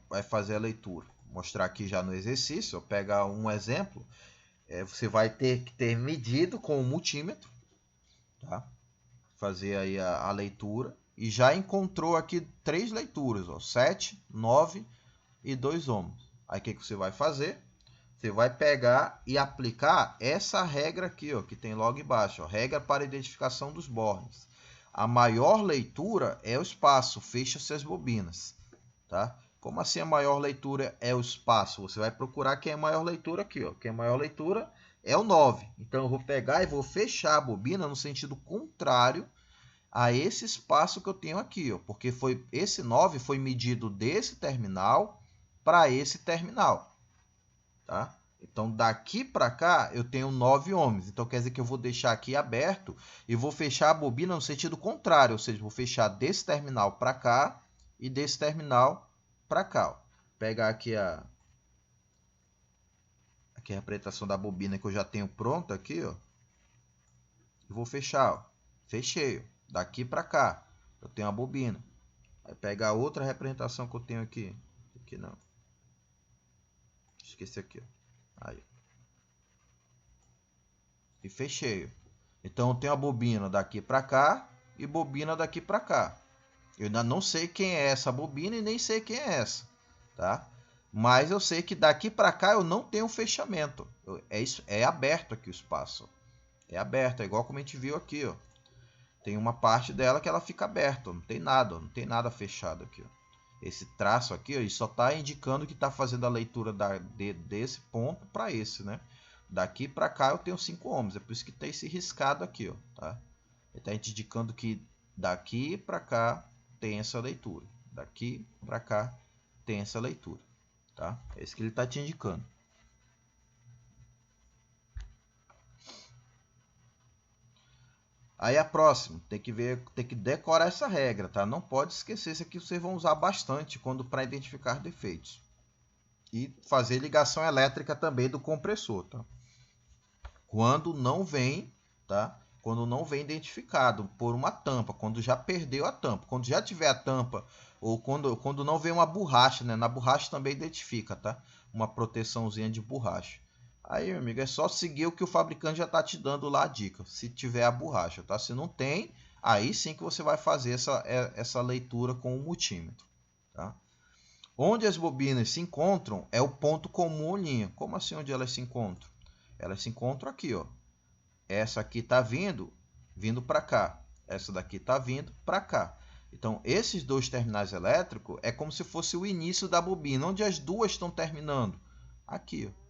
S1: vai fazer a leitura. Vou mostrar aqui já no exercício. Eu pegar um exemplo. Você vai ter que ter medido com o multímetro, tá? Fazer aí a leitura e já encontrou aqui 3 leituras, ó, 7, 9 e 2 ohms. Aí o que você vai fazer? Você vai pegar e aplicar essa regra aqui, ó, que tem logo embaixo, ó, regra para identificação dos bornes. A maior leitura é o espaço, fecha-se as bobinas. Tá? Como assim a maior leitura é o espaço? Você vai procurar quem é a maior leitura aqui. Ó. Quem é a maior leitura é o 9. Então eu vou pegar e vou fechar a bobina no sentido contrário a esse espaço que eu tenho aqui, ó, porque esse 9 foi medido desse terminal para esse terminal, tá? Então daqui para cá eu tenho 9 ohms, então quer dizer que eu vou deixar aqui aberto e vou fechar a bobina no sentido contrário, ou seja, vou fechar desse terminal para cá e desse terminal para cá. Ó. Vou pegar aqui a representação da bobina que eu já tenho pronta aqui, ó. E vou fechar, ó. Fechei, ó. Daqui para cá eu tenho a bobina. Aí pegar outra representação que eu tenho aqui. Aqui não. Esqueci aqui, ó. Aí. E fechei. Então eu tenho a bobina daqui para cá e bobina daqui para cá. Eu ainda não sei quem é essa bobina e nem sei quem é essa, tá? Mas eu sei que daqui para cá eu não tenho fechamento. É aberto aqui o espaço. É aberto, é igual como a gente viu aqui, ó. Tem uma parte dela que ela fica aberta, não tem nada fechado aqui, ó. Esse traço aqui, ó, ele só está indicando que está fazendo a leitura desse ponto para esse, né? Daqui para cá eu tenho 5 ohms, é por isso que tem esse riscado aqui, ó, tá? Ele está indicando que daqui para cá tem essa leitura, daqui para cá tem essa leitura, tá? É isso que ele está te indicando. Aí a próxima, tem que decorar essa regra, tá? Não pode esquecer, isso aqui vocês vão usar bastante quando para identificar defeitos. E fazer ligação elétrica também do compressor, tá? Quando não vem, tá? Quando não vem identificado por uma tampa, quando já perdeu a tampa, quando já tiver a tampa ou quando não vem uma borracha, né? Na borracha também identifica, tá? Uma proteçãozinha de borracha. Aí, meu amigo, é só seguir o que o fabricante já está te dando lá a dica, se tiver a borracha, tá? Se não tem, aí sim que você vai fazer essa leitura com o multímetro, tá? Onde as bobinas se encontram é o ponto comum ou linha. Como assim onde elas se encontram? Elas se encontram aqui, ó. Essa aqui está vindo para cá. Essa daqui está vindo para cá. Então, esses dois terminais elétricos é como se fosse o início da bobina. Onde as duas estão terminando? Aqui, ó.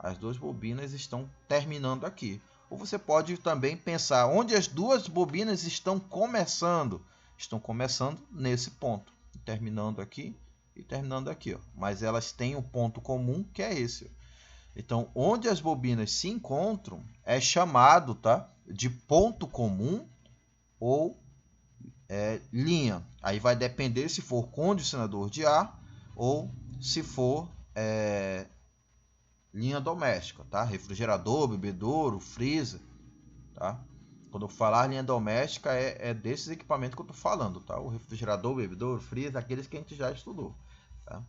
S1: As duas bobinas estão terminando aqui. Ou você pode também pensar onde as duas bobinas estão começando. Estão começando nesse ponto, terminando aqui e terminando aqui. Ó. Mas elas têm um ponto comum que é esse. Ó. Então, onde as bobinas se encontram é chamado, tá, de ponto comum ou linha. Aí vai depender se for condicionador de ar ou se for linha doméstica, tá? Refrigerador, bebedouro, freezer, tá? Quando eu falar linha doméstica, é desses equipamentos que eu estou falando, tá? O refrigerador, bebedouro, freezer, aqueles que a gente já estudou, tá?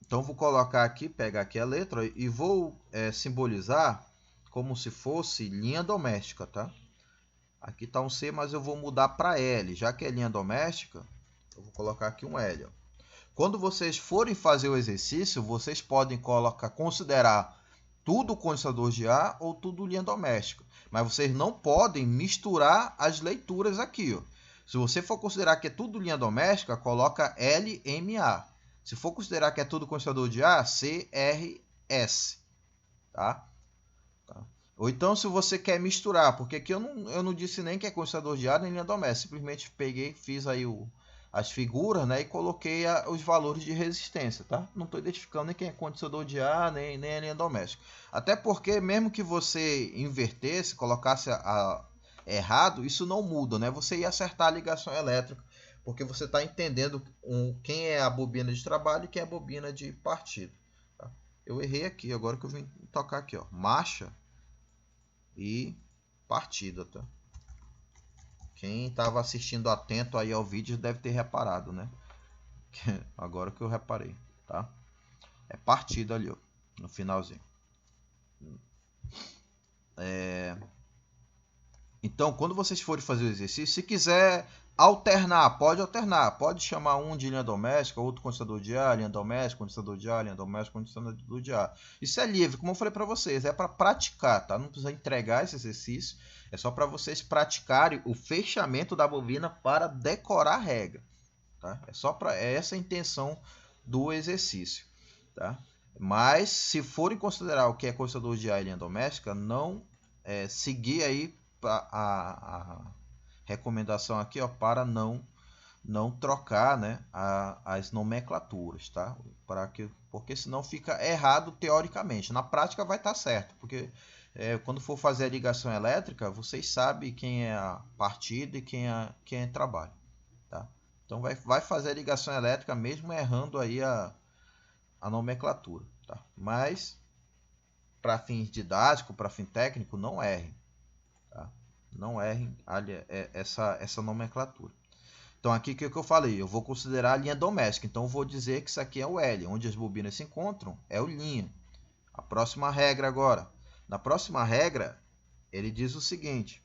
S1: Então, vou colocar aqui, pegar aqui a letra e vou simbolizar como se fosse linha doméstica, tá? Aqui está um C, mas eu vou mudar para L. Já que é linha doméstica, eu vou colocar aqui um L, ó. Quando vocês forem fazer o exercício, vocês podem considerar tudo condensador de ar ou tudo linha doméstica. Mas vocês não podem misturar as leituras aqui. Ó. Se você for considerar que é tudo linha doméstica, coloca LMA. Se for considerar que é tudo condensador de ar, CRS. Tá? Ou então, se você quer misturar, porque aqui eu não disse nem que é condensador de ar nem linha doméstica. Simplesmente peguei, fiz aí as figuras, né, e coloquei os valores de resistência, tá? Não estou identificando nem quem é condensador de ar, nem a linha doméstica. Até porque, mesmo que você invertesse, colocasse errado, isso não muda, né? Você ia acertar a ligação elétrica, porque você está entendendo quem é a bobina de trabalho e quem é a bobina de partida. Tá? Eu errei aqui, agora que eu vim tocar aqui, ó, marcha e partida, tá? Quem estava assistindo atento aí ao vídeo deve ter reparado, né? Agora que eu reparei, tá? É partida ali, ó, no finalzinho. Então, quando vocês forem fazer o exercício, se quiser alternar, pode chamar um de linha doméstica, outro condensador de ar, linha doméstica, condensador de ar, linha doméstica, condensador de ar. Isso é livre, como eu falei para vocês, é para praticar, tá? Não precisa entregar esse exercício, é só para vocês praticarem o fechamento da bobina para decorar a regra, tá? É essa a intenção do exercício, tá? Mas se forem considerar o que é coiceador de ar e linha doméstica, não seguir aí a recomendação aqui, ó, para não trocar, né, as nomenclaturas, tá? Porque senão fica errado teoricamente. Na prática vai estar certo, porque quando for fazer a ligação elétrica, vocês sabem quem é a partida e quem é trabalho, tá? Então vai fazer a ligação elétrica mesmo errando aí a nomenclatura, tá? Mas para fins didáticos, para fim técnico, não errem, tá? Não errem essa nomenclatura. Então aqui o que eu falei? Eu vou considerar a linha doméstica. Então eu vou dizer que isso aqui é o L. Onde as bobinas se encontram é o linha. A próxima regra agora. Na próxima regra, ele diz o seguinte,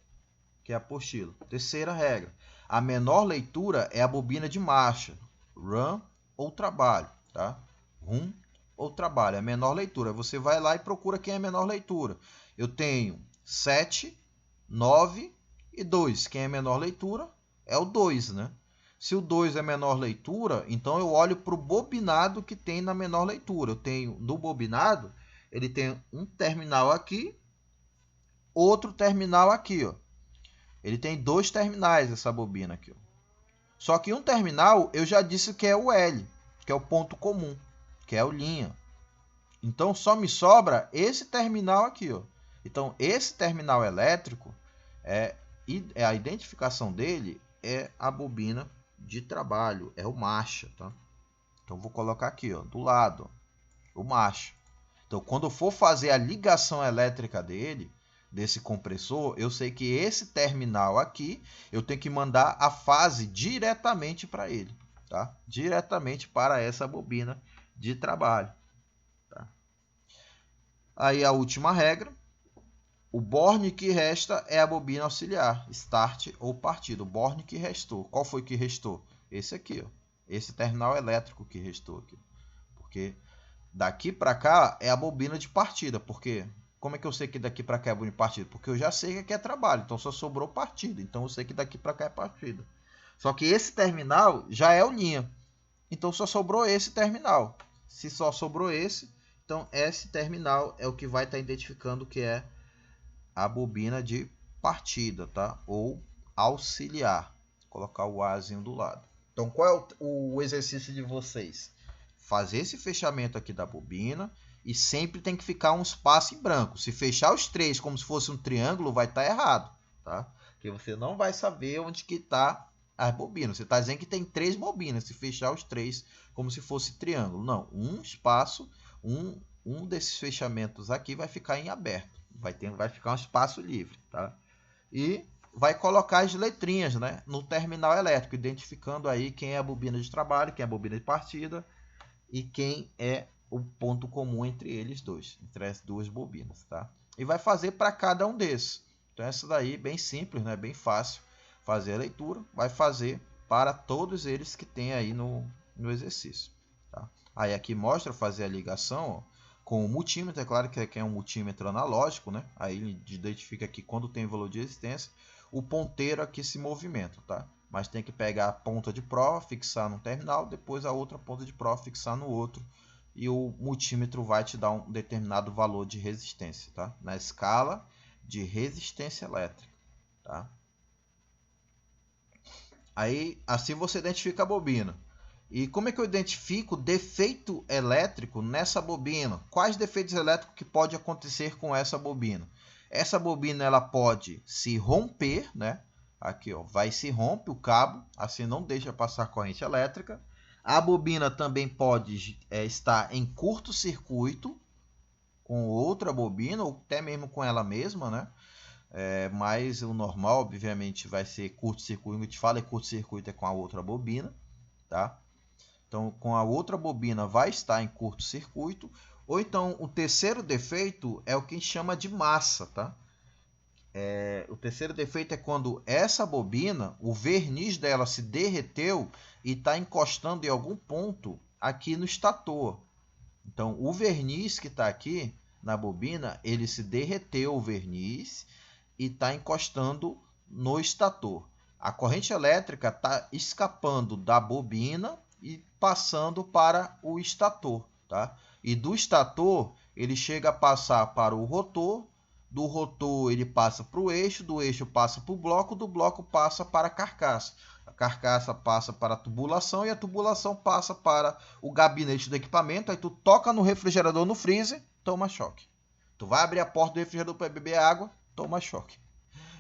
S1: que é a apostila. Terceira regra. A menor leitura é a bobina de marcha. Run ou trabalho. Tá? Run ou trabalho. É a menor leitura. Você vai lá e procura quem é a menor leitura. Eu tenho 7, 9 e 2. Quem é a menor leitura é o 2, né? Se o 2 é menor leitura, então eu olho para o bobinado que tem na menor leitura. Eu tenho no bobinado, ele tem um terminal aqui, outro terminal aqui, ó. Ele tem 2 terminais, essa bobina aqui, ó. Só que um terminal, eu já disse que é o L, que é o ponto comum, que é o linha. Então, só me sobra esse terminal aqui, ó. Então, esse terminal elétrico, a identificação dele é a bobina de trabalho, é o marcha, tá? Então vou colocar aqui, ó, do lado, ó, o marcha. Então quando eu for fazer a ligação elétrica desse compressor, eu sei que esse terminal aqui, eu tenho que mandar a fase diretamente para ele, tá? Diretamente para essa bobina de trabalho, tá? Aí a última regra, o borne que resta é a bobina auxiliar, start ou partida. O borne que restou. Qual foi que restou? Esse aqui, ó. Esse terminal elétrico que restou aqui. Porque daqui para cá é a bobina de partida. Porque como é que eu sei que daqui para cá é a bobina de partida? Porque eu já sei que aqui é trabalho, então só sobrou partida. Então eu sei que daqui para cá é partida. Só que esse terminal já é o linha. Então só sobrou esse terminal. Se só sobrou esse, então esse terminal é o que vai estar identificando que é a bobina de partida, tá? Ou auxiliar. Vou colocar o Azinho do lado. Então, qual é o exercício de vocês? Fazer esse fechamento aqui da bobina e sempre tem que ficar um espaço em branco. Se fechar os 3 como se fosse um triângulo, vai estar errado, tá? Porque você não vai saber onde que está as bobinas. Você está dizendo que tem 3 bobinas. Se fechar os 3 como se fosse triângulo. Não, um espaço, um desses fechamentos aqui vai ficar em aberto. Vai ficar um espaço livre, tá? E vai colocar as letrinhas, né, no terminal elétrico, identificando aí quem é a bobina de trabalho, quem é a bobina de partida e quem é o ponto comum entre eles dois, entre as duas bobinas, tá? E vai fazer para cada um desses. Então essa daí bem simples, né, bem fácil fazer a leitura, vai fazer para todos eles que tem aí no exercício, tá? Aí aqui mostra fazer a ligação, ó, com o multímetro. É claro que aqui é um multímetro analógico, né? Aí ele identifica aqui quando tem valor de resistência, o ponteiro aqui se movimenta, tá? Mas tem que pegar a ponta de prova, fixar no terminal, depois a outra ponta de prova, fixar no outro, e o multímetro vai te dar um determinado valor de resistência, tá? Na escala de resistência elétrica, tá? Aí, assim você identifica a bobina. E como é que eu identifico defeito elétrico nessa bobina? Quais defeitos elétricos que pode acontecer com essa bobina? Essa bobina ela pode se romper, né? Aqui, ó, vai se rompe o cabo, assim não deixa passar corrente elétrica. A bobina também pode estar em curto-circuito com outra bobina, ou até mesmo com ela mesma, né? Mas o normal, obviamente, vai ser curto-circuito. A gente fala em curto-circuito é com a outra bobina, tá? Então, com a outra bobina vai estar em curto-circuito. Ou então, o terceiro defeito é o que a gente chama de massa, tá? O terceiro defeito é quando essa bobina, o verniz dela se derreteu e está encostando em algum ponto aqui no estator. Então, o verniz que está aqui na bobina, ele se derreteu o verniz e está encostando no estator. A corrente elétrica está escapando da bobina e passando para o estator, tá? E do estator ele chega a passar para o rotor, do rotor ele passa para o eixo, do eixo passa para o bloco, do bloco passa para a carcaça. A carcaça passa para a tubulação e a tubulação passa para o gabinete do equipamento. Aí tu toca no refrigerador, no freezer, toma choque. Tu vai abrir a porta do refrigerador para beber água, toma choque.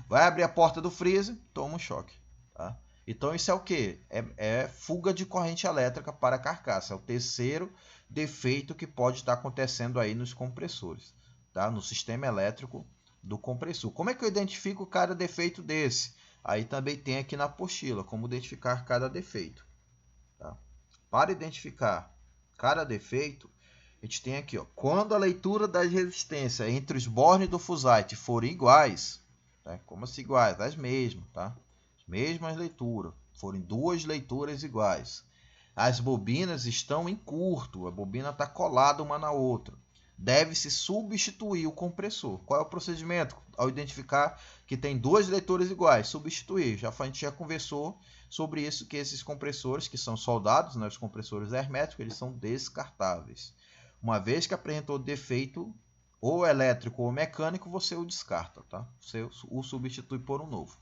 S1: Vai abrir a porta do freezer, toma um choque. Tá? Então isso é o que? É fuga de corrente elétrica para a carcaça. É o terceiro defeito que pode estar acontecendo aí nos compressores, tá? No sistema elétrico do compressor. Como é que eu identifico cada defeito desse? Aí também tem aqui na apostila como identificar cada defeito. Tá? Para identificar cada defeito, a gente tem aqui, ó, quando a leitura das resistências entre os bornes do Fusite forem iguais, tá? Como assim iguais? As mesmas, tá? As mesmas leituras, forem duas leituras iguais. As bobinas estão em curto, a bobina está colada uma na outra. Deve-se substituir o compressor. Qual é o procedimento? Ao identificar que tem duas leituras iguais, substituir. A gente já conversou sobre isso, que esses compressores que são soldados, né, os compressores herméticos, eles são descartáveis. Uma vez que apresentou defeito, ou elétrico ou mecânico, você o descarta, tá? Você o substitui por um novo.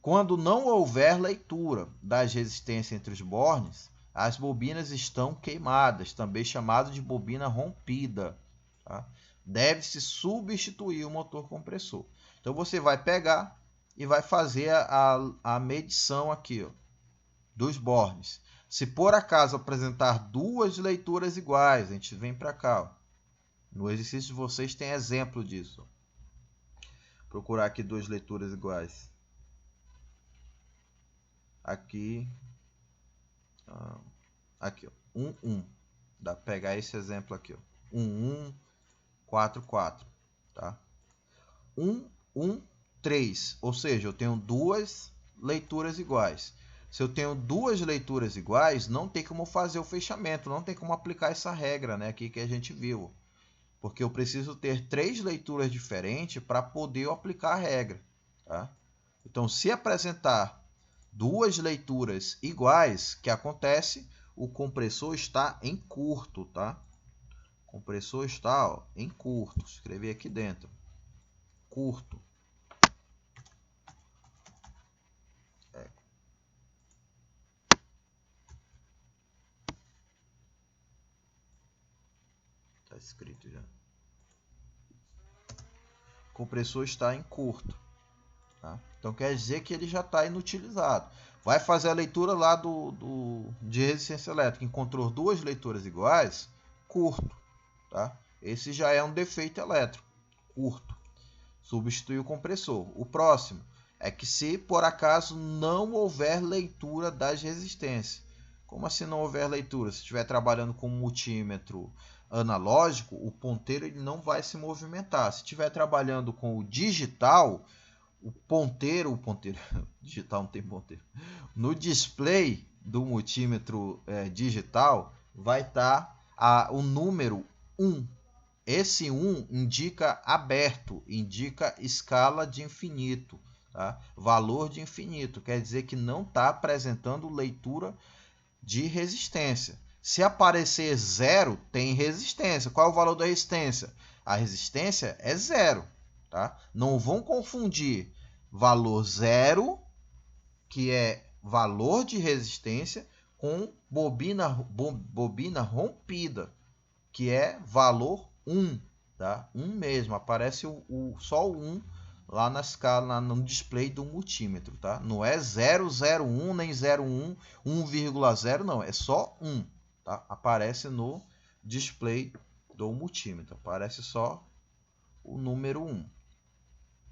S1: Quando não houver leitura das resistências entre os bornes, as bobinas estão queimadas, também chamado de bobina rompida. Tá? Deve-se substituir o motor compressor. Então você vai pegar e vai fazer a medição aqui, ó, dos bornes. Se por acaso apresentar duas leituras iguais, a gente vem para cá. Ó. No exercício de vocês tem exemplo disso. Ó. Procurar aqui duas leituras iguais. Aqui. Aqui, ó. 1, 1. Dá para pegar esse exemplo aqui, ó. 1, 1, 4, 4. Tá? 1, 1, 3. Ou seja, eu tenho duas leituras iguais. Se eu tenho duas leituras iguais, não tem como fazer o fechamento, não tem como aplicar essa regra, né, aqui que a gente viu. Porque eu preciso ter três leituras diferentes para poder eu aplicar a regra. Tá? Então, se apresentar duas leituras iguais, o que acontece? O compressor está em curto, tá? O compressor está, ó, em curto. Escrevi aqui dentro. Curto. Está escrito já. O compressor está em curto. Tá? Então quer dizer que ele já está inutilizado. Vai fazer a leitura lá de resistência elétrica. Encontrou duas leituras iguais, curto. Tá? Esse já é um defeito elétrico, curto. Substitui o compressor. O próximo é que se por acaso não houver leitura das resistências. Como assim não houver leitura? Se estiver trabalhando com um multímetro analógico, o ponteiro ele não vai se movimentar. Se estiver trabalhando com o digital, o ponteiro digital não tem ponteiro. No display do multímetro digital vai estar o número 1. Esse 1 indica aberto, indica escala de infinito, tá? Valor de infinito, quer dizer que não está apresentando leitura de resistência. Se aparecer 0, tem resistência. Qual é o valor da resistência? A resistência é 0. Tá? Não vão confundir valor 0, que é valor de resistência, com bobina rompida, que é valor 1. Tá? 1 mesmo, aparece só o 1 lá na escala, no display do multímetro. Tá? Não é 001 nem 01, 1,0, não, é só 1. Tá? Aparece no display do multímetro, aparece só o número 1.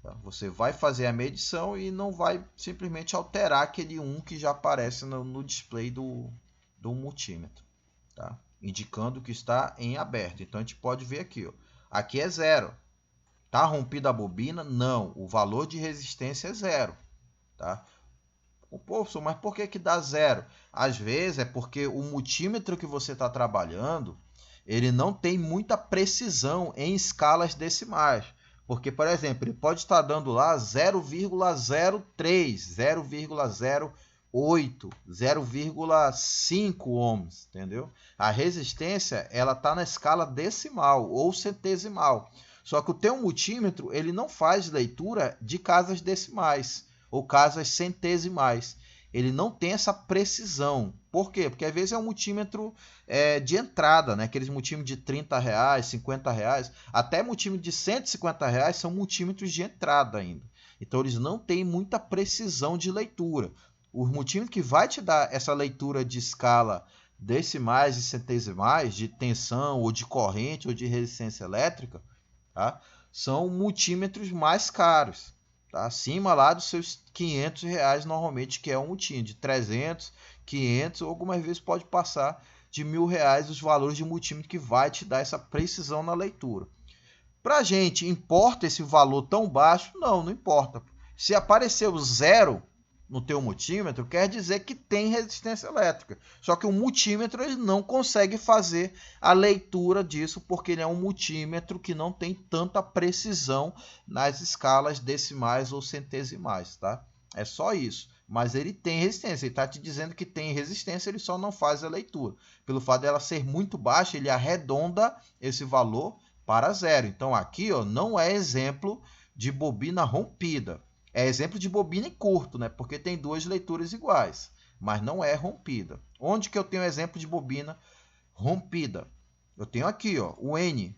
S1: Tá? Você vai fazer a medição e não vai simplesmente alterar aquele 1 que já aparece no display do multímetro, tá? Indicando que está em aberto. Então a gente pode ver aqui, ó. Aqui é 0. Está rompida a bobina? Não. O valor de resistência é 0. Tá? Pô, mas por que dá 0? Às vezes é porque o multímetro que você está trabalhando, ele não tem muita precisão em escalas decimais. Porque, por exemplo, ele pode estar dando lá 0,03, 0,08, 0,8, 0,5 ohms, entendeu? A resistência, ela está na escala decimal ou centesimal. Só que o teu multímetro, ele não faz leitura de casas decimais ou casas centesimais. Ele não tem essa precisão. Por quê? Porque às vezes é um multímetro de entrada, né? Aqueles multímetros de R$30, R$50, até multímetro de R$150 são multímetros de entrada ainda. Então eles não têm muita precisão de leitura. O multímetro que vai te dar essa leitura de escala decimais e centesimais, de tensão ou de corrente ou de resistência elétrica, tá? São multímetros mais caros, tá? Acima lá dos seus R$500 normalmente, que é um multímetro de 300, 500 ou algumas vezes pode passar de R$1.000 os valores de multímetro que vai te dar essa precisão na leitura. Para a gente, importa esse valor tão baixo? Não, não importa. Se aparecer o 0 no teu multímetro, quer dizer que tem resistência elétrica. Só que o multímetro ele não consegue fazer a leitura disso, porque ele é um multímetro que não tem tanta precisão nas escalas decimais ou centesimais, tá? É só isso. Mas ele tem resistência. Ele está te dizendo que tem resistência, ele só não faz a leitura. Pelo fato dela ser muito baixa, ele arredonda esse valor para 0. Então aqui, ó, não é exemplo de bobina rompida. É exemplo de bobina em curto, né? Porque tem duas leituras iguais, mas não é rompida. Onde que eu tenho exemplo de bobina rompida? Eu tenho aqui, ó, o N.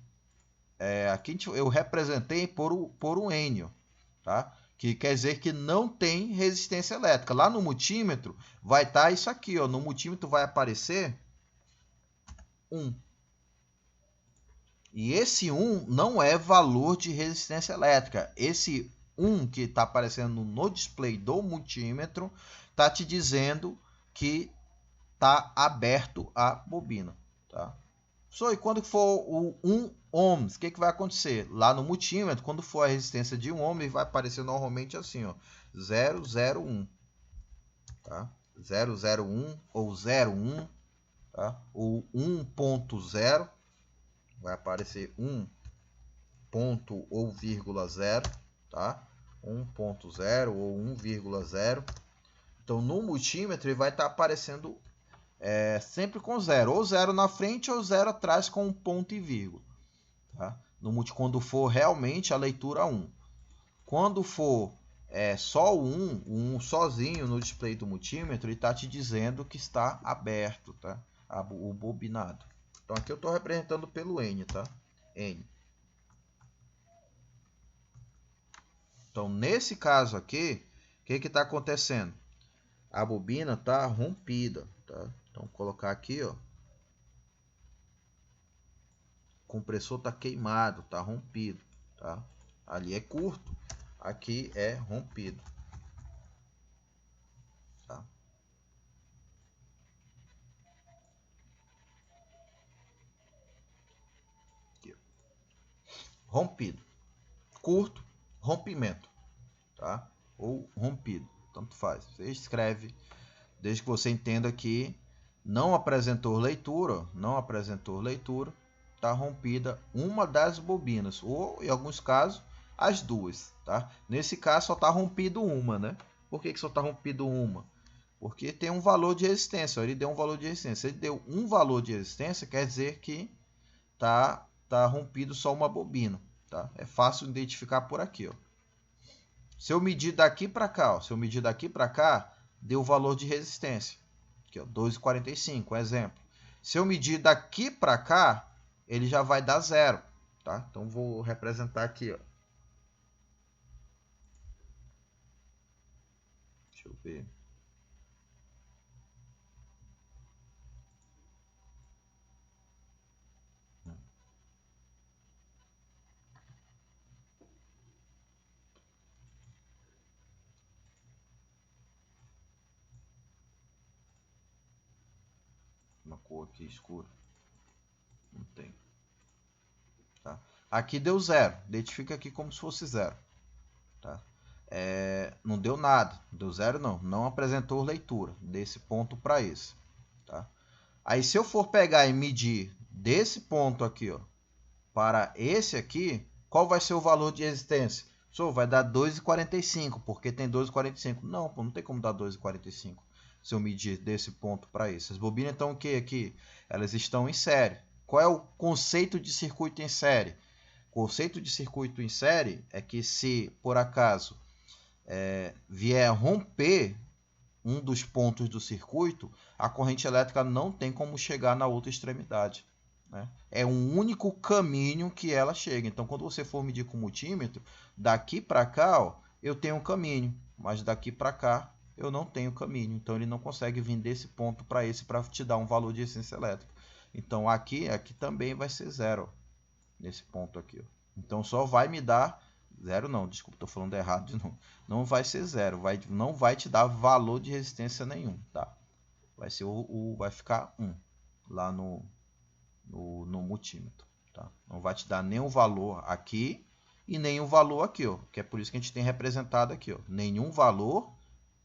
S1: Aqui eu representei por um N, ó, tá? Que quer dizer que não tem resistência elétrica. Lá no multímetro vai estar isso aqui, ó. No multímetro vai aparecer 1. E esse 1 não é valor de resistência elétrica. Esse 1 que está aparecendo no display do multímetro está te dizendo que está aberto a bobina, tá? Só e quando for o 1 ohms, o que vai acontecer? Lá no multímetro, quando for a resistência de 1 ohm, vai aparecer normalmente assim, ó, 001, tá? 001 ou 01, tá? Ou 1.0, vai aparecer 1 ponto ou vírgula 0, tá? 1.0 ou 1,0. Então no multímetro ele vai estar aparecendo sempre com 0, ou 0 na frente ou 0 atrás com um ponto e vírgula, tá? Quando for realmente a leitura 1. Quando for só o 1 sozinho no display do multímetro, ele está te dizendo que está aberto, tá? O bobinado. Então aqui eu estou representando pelo N, tá? N. Então, nesse caso aqui, o que está acontecendo? A bobina está rompida, tá? Então, vou colocar aqui, ó. O compressor está queimado, está rompido, tá? Ali é curto, aqui é rompido, tá? Aqui, rompido, curto, rompimento, tá? Ou rompido, tanto faz. Você escreve, desde que você entenda que não apresentou leitura, está rompida uma das bobinas, ou em alguns casos as duas, tá? Nesse caso só está rompido uma, né? Por que só está rompido uma? Porque tem um valor de resistência, ele deu um valor de resistência. Ele deu um valor de resistência, quer dizer que tá rompido só uma bobina, tá? É fácil identificar por aqui, ó. Se eu medir daqui para cá, ó, deu o valor de resistência, aqui, ó, 2,45, exemplo. Se eu medir daqui para cá, ele já vai dar 0, tá? Então vou representar aqui, ó. Deixa eu ver. Uma cor aqui escura. Não tem. Tá? Aqui deu 0. Identifica aqui como se fosse 0. Tá? Não deu nada. Deu 0 não. Não apresentou leitura desse ponto para esse. Tá? Aí se eu for pegar e medir desse ponto aqui, ó, para esse aqui, qual vai ser o valor de resistência? Vai dar 2,45, porque tem 2,45. Não tem como dar 2,45. se eu medir desse ponto para esse. As bobinas estão o que aqui? Elas estão em série. Qual é o conceito de circuito em série? O conceito de circuito em série é que se, por acaso, vier romper um dos pontos do circuito, a corrente elétrica não tem como chegar na outra extremidade, né? É um único caminho que ela chega. Então, quando você for medir com o multímetro, daqui para cá, ó, eu tenho um caminho, mas daqui para cá eu não tenho caminho. Então, ele não consegue vir desse ponto para esse para te dar um valor de resistência elétrica. Então, aqui também vai ser zero, nesse ponto aqui, ó. Então, só vai me dar zero, não, desculpa, estou falando errado de novo. Não vai ser zero, não vai te dar valor de resistência nenhum, tá? Vai ser vai ficar 1 lá no multímetro, tá? Não vai te dar nenhum valor aqui e nenhum valor aqui, ó, que é por isso que a gente tem representado aqui, ó, nenhum valor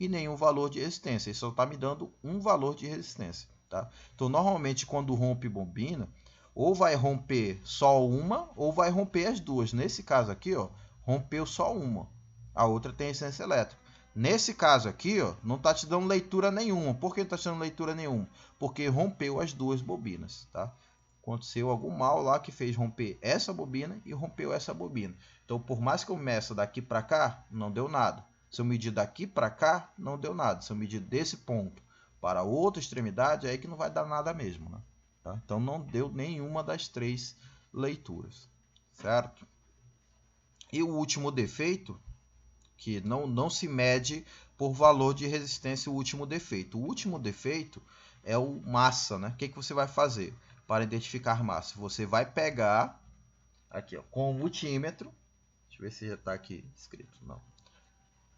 S1: e nenhum valor de resistência. Isso só está me dando um valor de resistência, tá? Então, normalmente, quando rompe bobina, ou vai romper só uma ou vai romper as duas. Nesse caso aqui, ó, rompeu só uma, a outra tem resistência elétrica. Nesse caso aqui, ó, não está te dando leitura nenhuma. Por que não está te dando leitura nenhuma? Porque rompeu as duas bobinas, tá? Aconteceu algum mal lá que fez romper essa bobina e rompeu essa bobina. Então, por mais que eu meça daqui para cá, não deu nada. Se eu medir daqui para cá, não deu nada. Se eu medir desse ponto para outra extremidade, é aí que não vai dar nada mesmo, né? Tá? Então, não deu nenhuma das três leituras, certo? E o último defeito, que não se mede por valor de resistência, o último defeito. O último defeito é o massa, né? O que você vai fazer para identificar massa? Você vai pegar aqui, ó, com o multímetro. Deixa eu ver se já está aqui escrito. Não.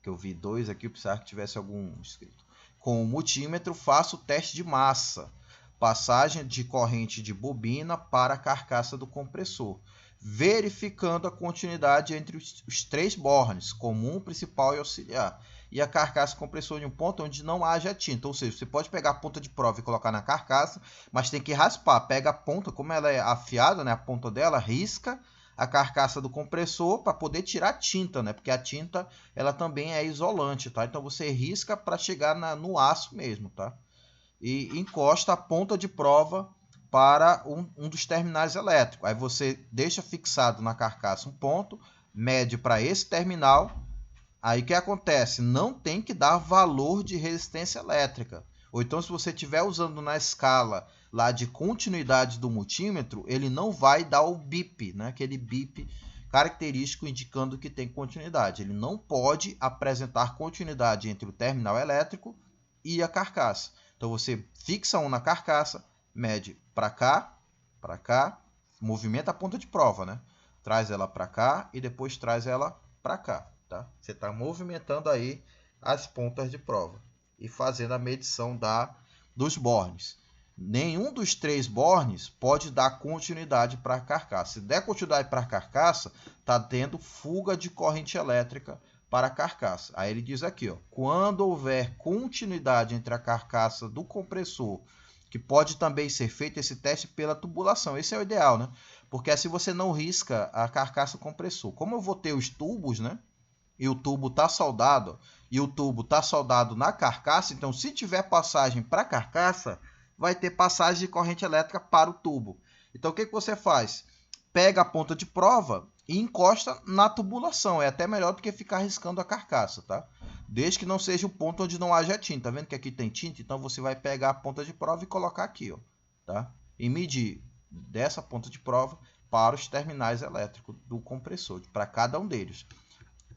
S1: Que eu vi 2 aqui, eu precisava que tivesse algum escrito. Com o multímetro, faço o teste de massa. Passagem de corrente de bobina para a carcaça do compressor, verificando a continuidade entre os 3 bornes, comum, principal e auxiliar, e a carcaça compressor de um ponto onde não haja tinta. Ou seja, você pode pegar a ponta de prova e colocar na carcaça, mas tem que raspar. Pega a ponta, como ela é afiada, né, a ponta dela, risca a carcaça do compressor para poder tirar a tinta, né, porque a tinta ela também é isolante, tá? Então você risca para chegar no aço mesmo, tá? E encosta a ponta de prova para um dos terminais elétricos. Aí você deixa fixado na carcaça um ponto, mede para esse terminal. Aí o que acontece? Não tem que dar valor de resistência elétrica. Ou então, se você estiver usando na escala lá de continuidade do multímetro, ele não vai dar o bip, né? Aquele bip característico indicando que tem continuidade. Ele não pode apresentar continuidade entre o terminal elétrico e a carcaça. Então, você fixa um na carcaça, mede para cá, movimenta a ponta de prova, né? Traz ela para cá e depois traz ela para cá, tá? Você está movimentando aí as pontas de prova e fazendo a medição dos bornes. Nenhum dos 3 bornes pode dar continuidade para a carcaça. Se der continuidade para a carcaça, está tendo fuga de corrente elétrica para a carcaça. Aí ele diz aqui, ó, quando houver continuidade entre a carcaça do compressor, que pode também ser feito esse teste pela tubulação. Esse é o ideal, né? Porque assim você não risca a carcaça compressor. Como eu vou ter os tubos, né? E o tubo está soldado, e o tubo está soldado na carcaça, então se tiver passagem para a carcaça, vai ter passagem de corrente elétrica para o tubo. Então o que você faz? Pega a ponta de prova e encosta na tubulação. É até melhor do que ficar riscando a carcaça, tá? Desde que não seja o ponto onde não haja tinta. Tá vendo que aqui tem tinta? Então você vai pegar a ponta de prova e colocar aqui, ó, tá? E medir dessa ponta de prova para os terminais elétricos do compressor, para cada um deles.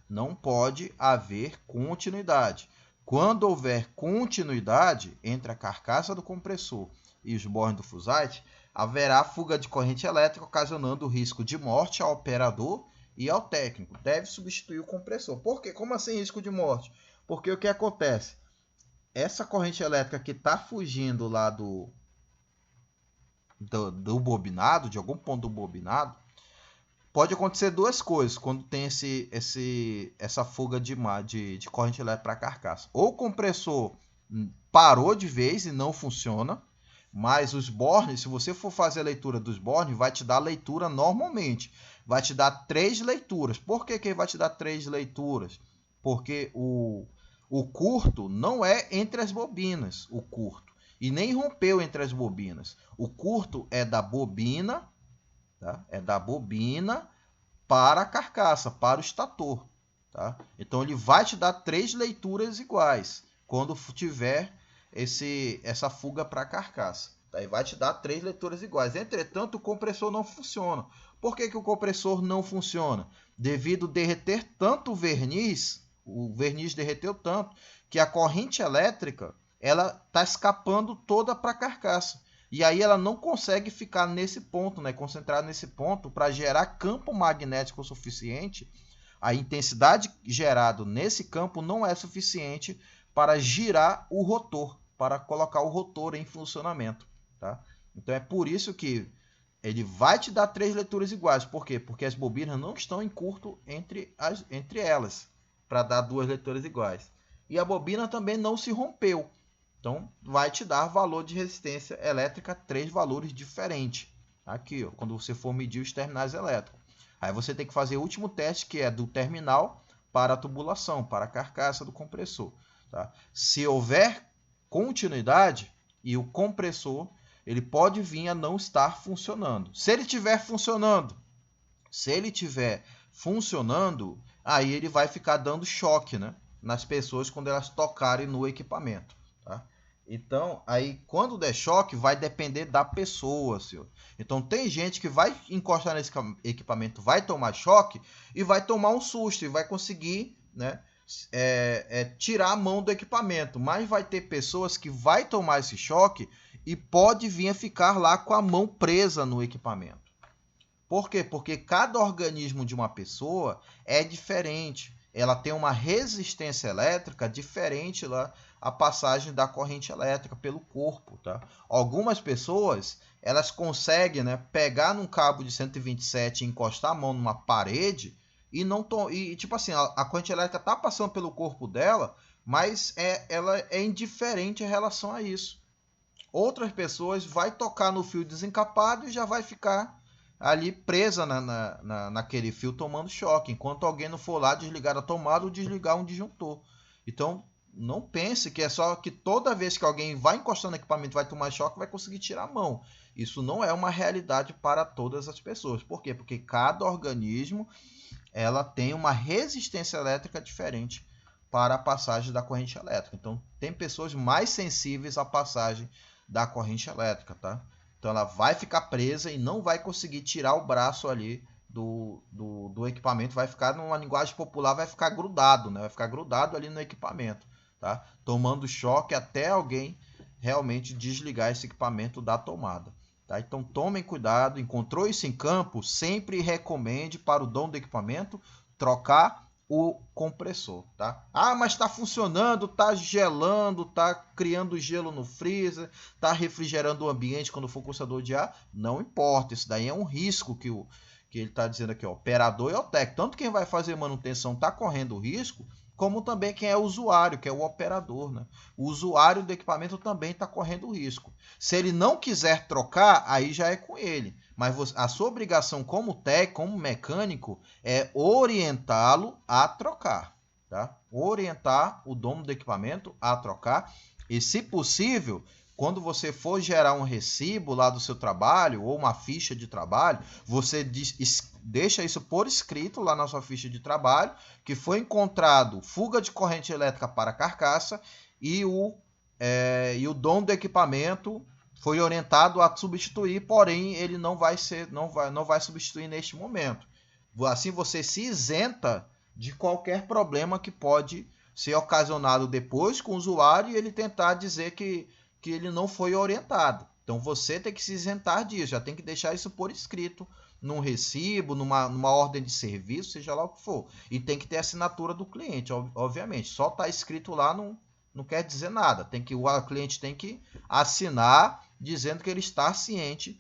S1: Não pode haver continuidade. Quando houver continuidade entre a carcaça do compressor e os bornes do fusate, haverá fuga de corrente elétrica, ocasionando o risco de morte ao operador e ao técnico. Deve substituir o compressor. Por quê? Como assim risco de morte? Porque o que acontece? Essa corrente elétrica que está fugindo lá do bobinado, de algum ponto do bobinado, pode acontecer 2 coisas quando tem essa fuga de corrente elétrica para a carcaça. Ou o compressor parou de vez e não funciona, mas os bornes, se você for fazer a leitura dos bornes, vai te dar leitura normalmente. Vai te dar 3 leituras. Por que vai te dar 3 leituras? Porque o O curto não é entre as bobinas, o curto. E nem rompeu entre as bobinas. O curto é da bobina, tá? É da bobina para a carcaça, para o estator. Tá? Então ele vai te dar 3 leituras iguais quando tiver essa fuga para a carcaça. Tá? Ele vai te dar 3 leituras iguais. Entretanto, o compressor não funciona. Por que o compressor não funciona? Devido a derreter tanto o verniz derreteu tanto, que a corrente elétrica ela está escapando toda para a carcaça. E aí ela não consegue ficar nesse ponto, né, concentrada nesse ponto, para gerar campo magnético suficiente. A intensidade gerada nesse campo não é suficiente para girar o rotor, para colocar o rotor em funcionamento. Tá? Então é por isso que ele vai te dar 3 leituras iguais. Por quê? Porque as bobinas não estão em curto entre elas, para dar 2 leituras iguais. E a bobina também não se rompeu. Então, vai te dar valor de resistência elétrica, 3 valores diferentes. Aqui, ó, quando você for medir os terminais elétricos. Aí você tem que fazer o último teste, que é do terminal para a tubulação, para a carcaça do compressor. Tá? Se houver continuidade e o compressor, ele pode vir a não estar funcionando. Se ele estiver funcionando, aí ele vai ficar dando choque, né, nas pessoas quando elas tocarem no equipamento. Tá? Então, aí quando der choque, vai depender da pessoa, senhor. Então, tem gente que vai encostar nesse equipamento, vai tomar choque e vai tomar um susto e vai conseguir, né, tirar a mão do equipamento. Mas vai ter pessoas que vai tomar esse choque e pode vir a ficar lá com a mão presa no equipamento. Por quê? Porque cada organismo de uma pessoa é diferente. Ela tem uma resistência elétrica diferente lá a passagem da corrente elétrica pelo corpo. Tá? Algumas pessoas elas conseguem, né, pegar num cabo de 127 e encostar a mão numa parede e não tipo assim, a corrente elétrica está passando pelo corpo dela, mas ela é indiferente em relação a isso. Outras pessoas vai tocar no fio desencapado e já vai ficar ali presa naquele fio tomando choque, enquanto alguém não for lá desligar a tomada ou desligar um disjuntor. Então, não pense que é só que toda vez que alguém vai encostar no equipamento vai tomar choque, vai conseguir tirar a mão. Isso não é uma realidade para todas as pessoas. Por quê? Porque cada organismo ela tem uma resistência elétrica diferente para a passagem da corrente elétrica. Então, tem pessoas mais sensíveis à passagem da corrente elétrica, tá? Então ela vai ficar presa e não vai conseguir tirar o braço ali do equipamento, vai ficar, numa linguagem popular, vai ficar grudado, né? Vai ficar grudado ali no equipamento, tá? Tomando choque até alguém realmente desligar esse equipamento da tomada. Tá? Então tomem cuidado, encontrou isso em campo, sempre recomende para o dono do equipamento trocar o compressor, tá? Ah, mas está funcionando, está gelando, está criando gelo no freezer, está refrigerando o ambiente quando for concentrador de ar. Não importa, isso daí é um risco que ele está dizendo aqui, ó, operador e o técnico. Tanto quem vai fazer manutenção está correndo risco, como também quem é o usuário, que é o operador, né? O usuário do equipamento também está correndo risco. Se ele não quiser trocar, aí já é com ele. Mas a sua obrigação como técnico, como mecânico, é orientá-lo a trocar. Tá? Orientar o dono do equipamento a trocar. E, se possível, quando você for gerar um recibo lá do seu trabalho ou uma ficha de trabalho, você deixa isso por escrito lá na sua ficha de trabalho, que foi encontrado fuga de corrente elétrica para a carcaça e o dono do equipamento foi orientado a substituir, porém ele não vai substituir neste momento. Assim você se isenta de qualquer problema que pode ser ocasionado depois com o usuário e ele tentar dizer que ele não foi orientado. Então você tem que se isentar disso, já tem que deixar isso por escrito, num recibo, numa ordem de serviço, seja lá o que for. E tem que ter a assinatura do cliente, obviamente. Só está escrito lá não quer dizer nada. O cliente tem que assinar dizendo que ele está ciente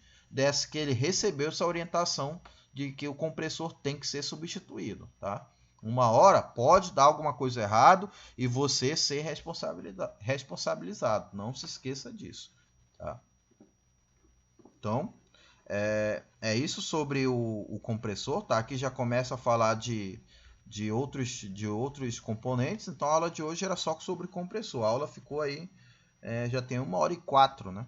S1: que ele recebeu essa orientação de que o compressor tem que ser substituído. Tá? Uma hora pode dar alguma coisa errado e você ser responsabilizado. Não se esqueça disso. Tá? Então, é isso sobre o compressor. Tá? Aqui já começa a falar de de outros componentes. Então a aula de hoje era só sobre compressor. A aula ficou aí, já tem 1h04, né?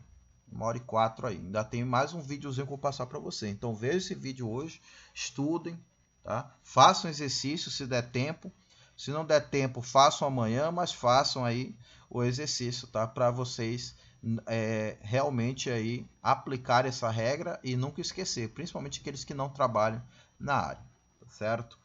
S1: 1h04 aí. Ainda tem mais um videozinho que eu vou passar para você. Então veja esse vídeo hoje, estudem, tá? Façam exercício se der tempo. Se não der tempo, façam amanhã, mas façam aí o exercício, tá? Para vocês realmente aí aplicar essa regra e nunca esquecer, principalmente aqueles que não trabalham na área, tá certo?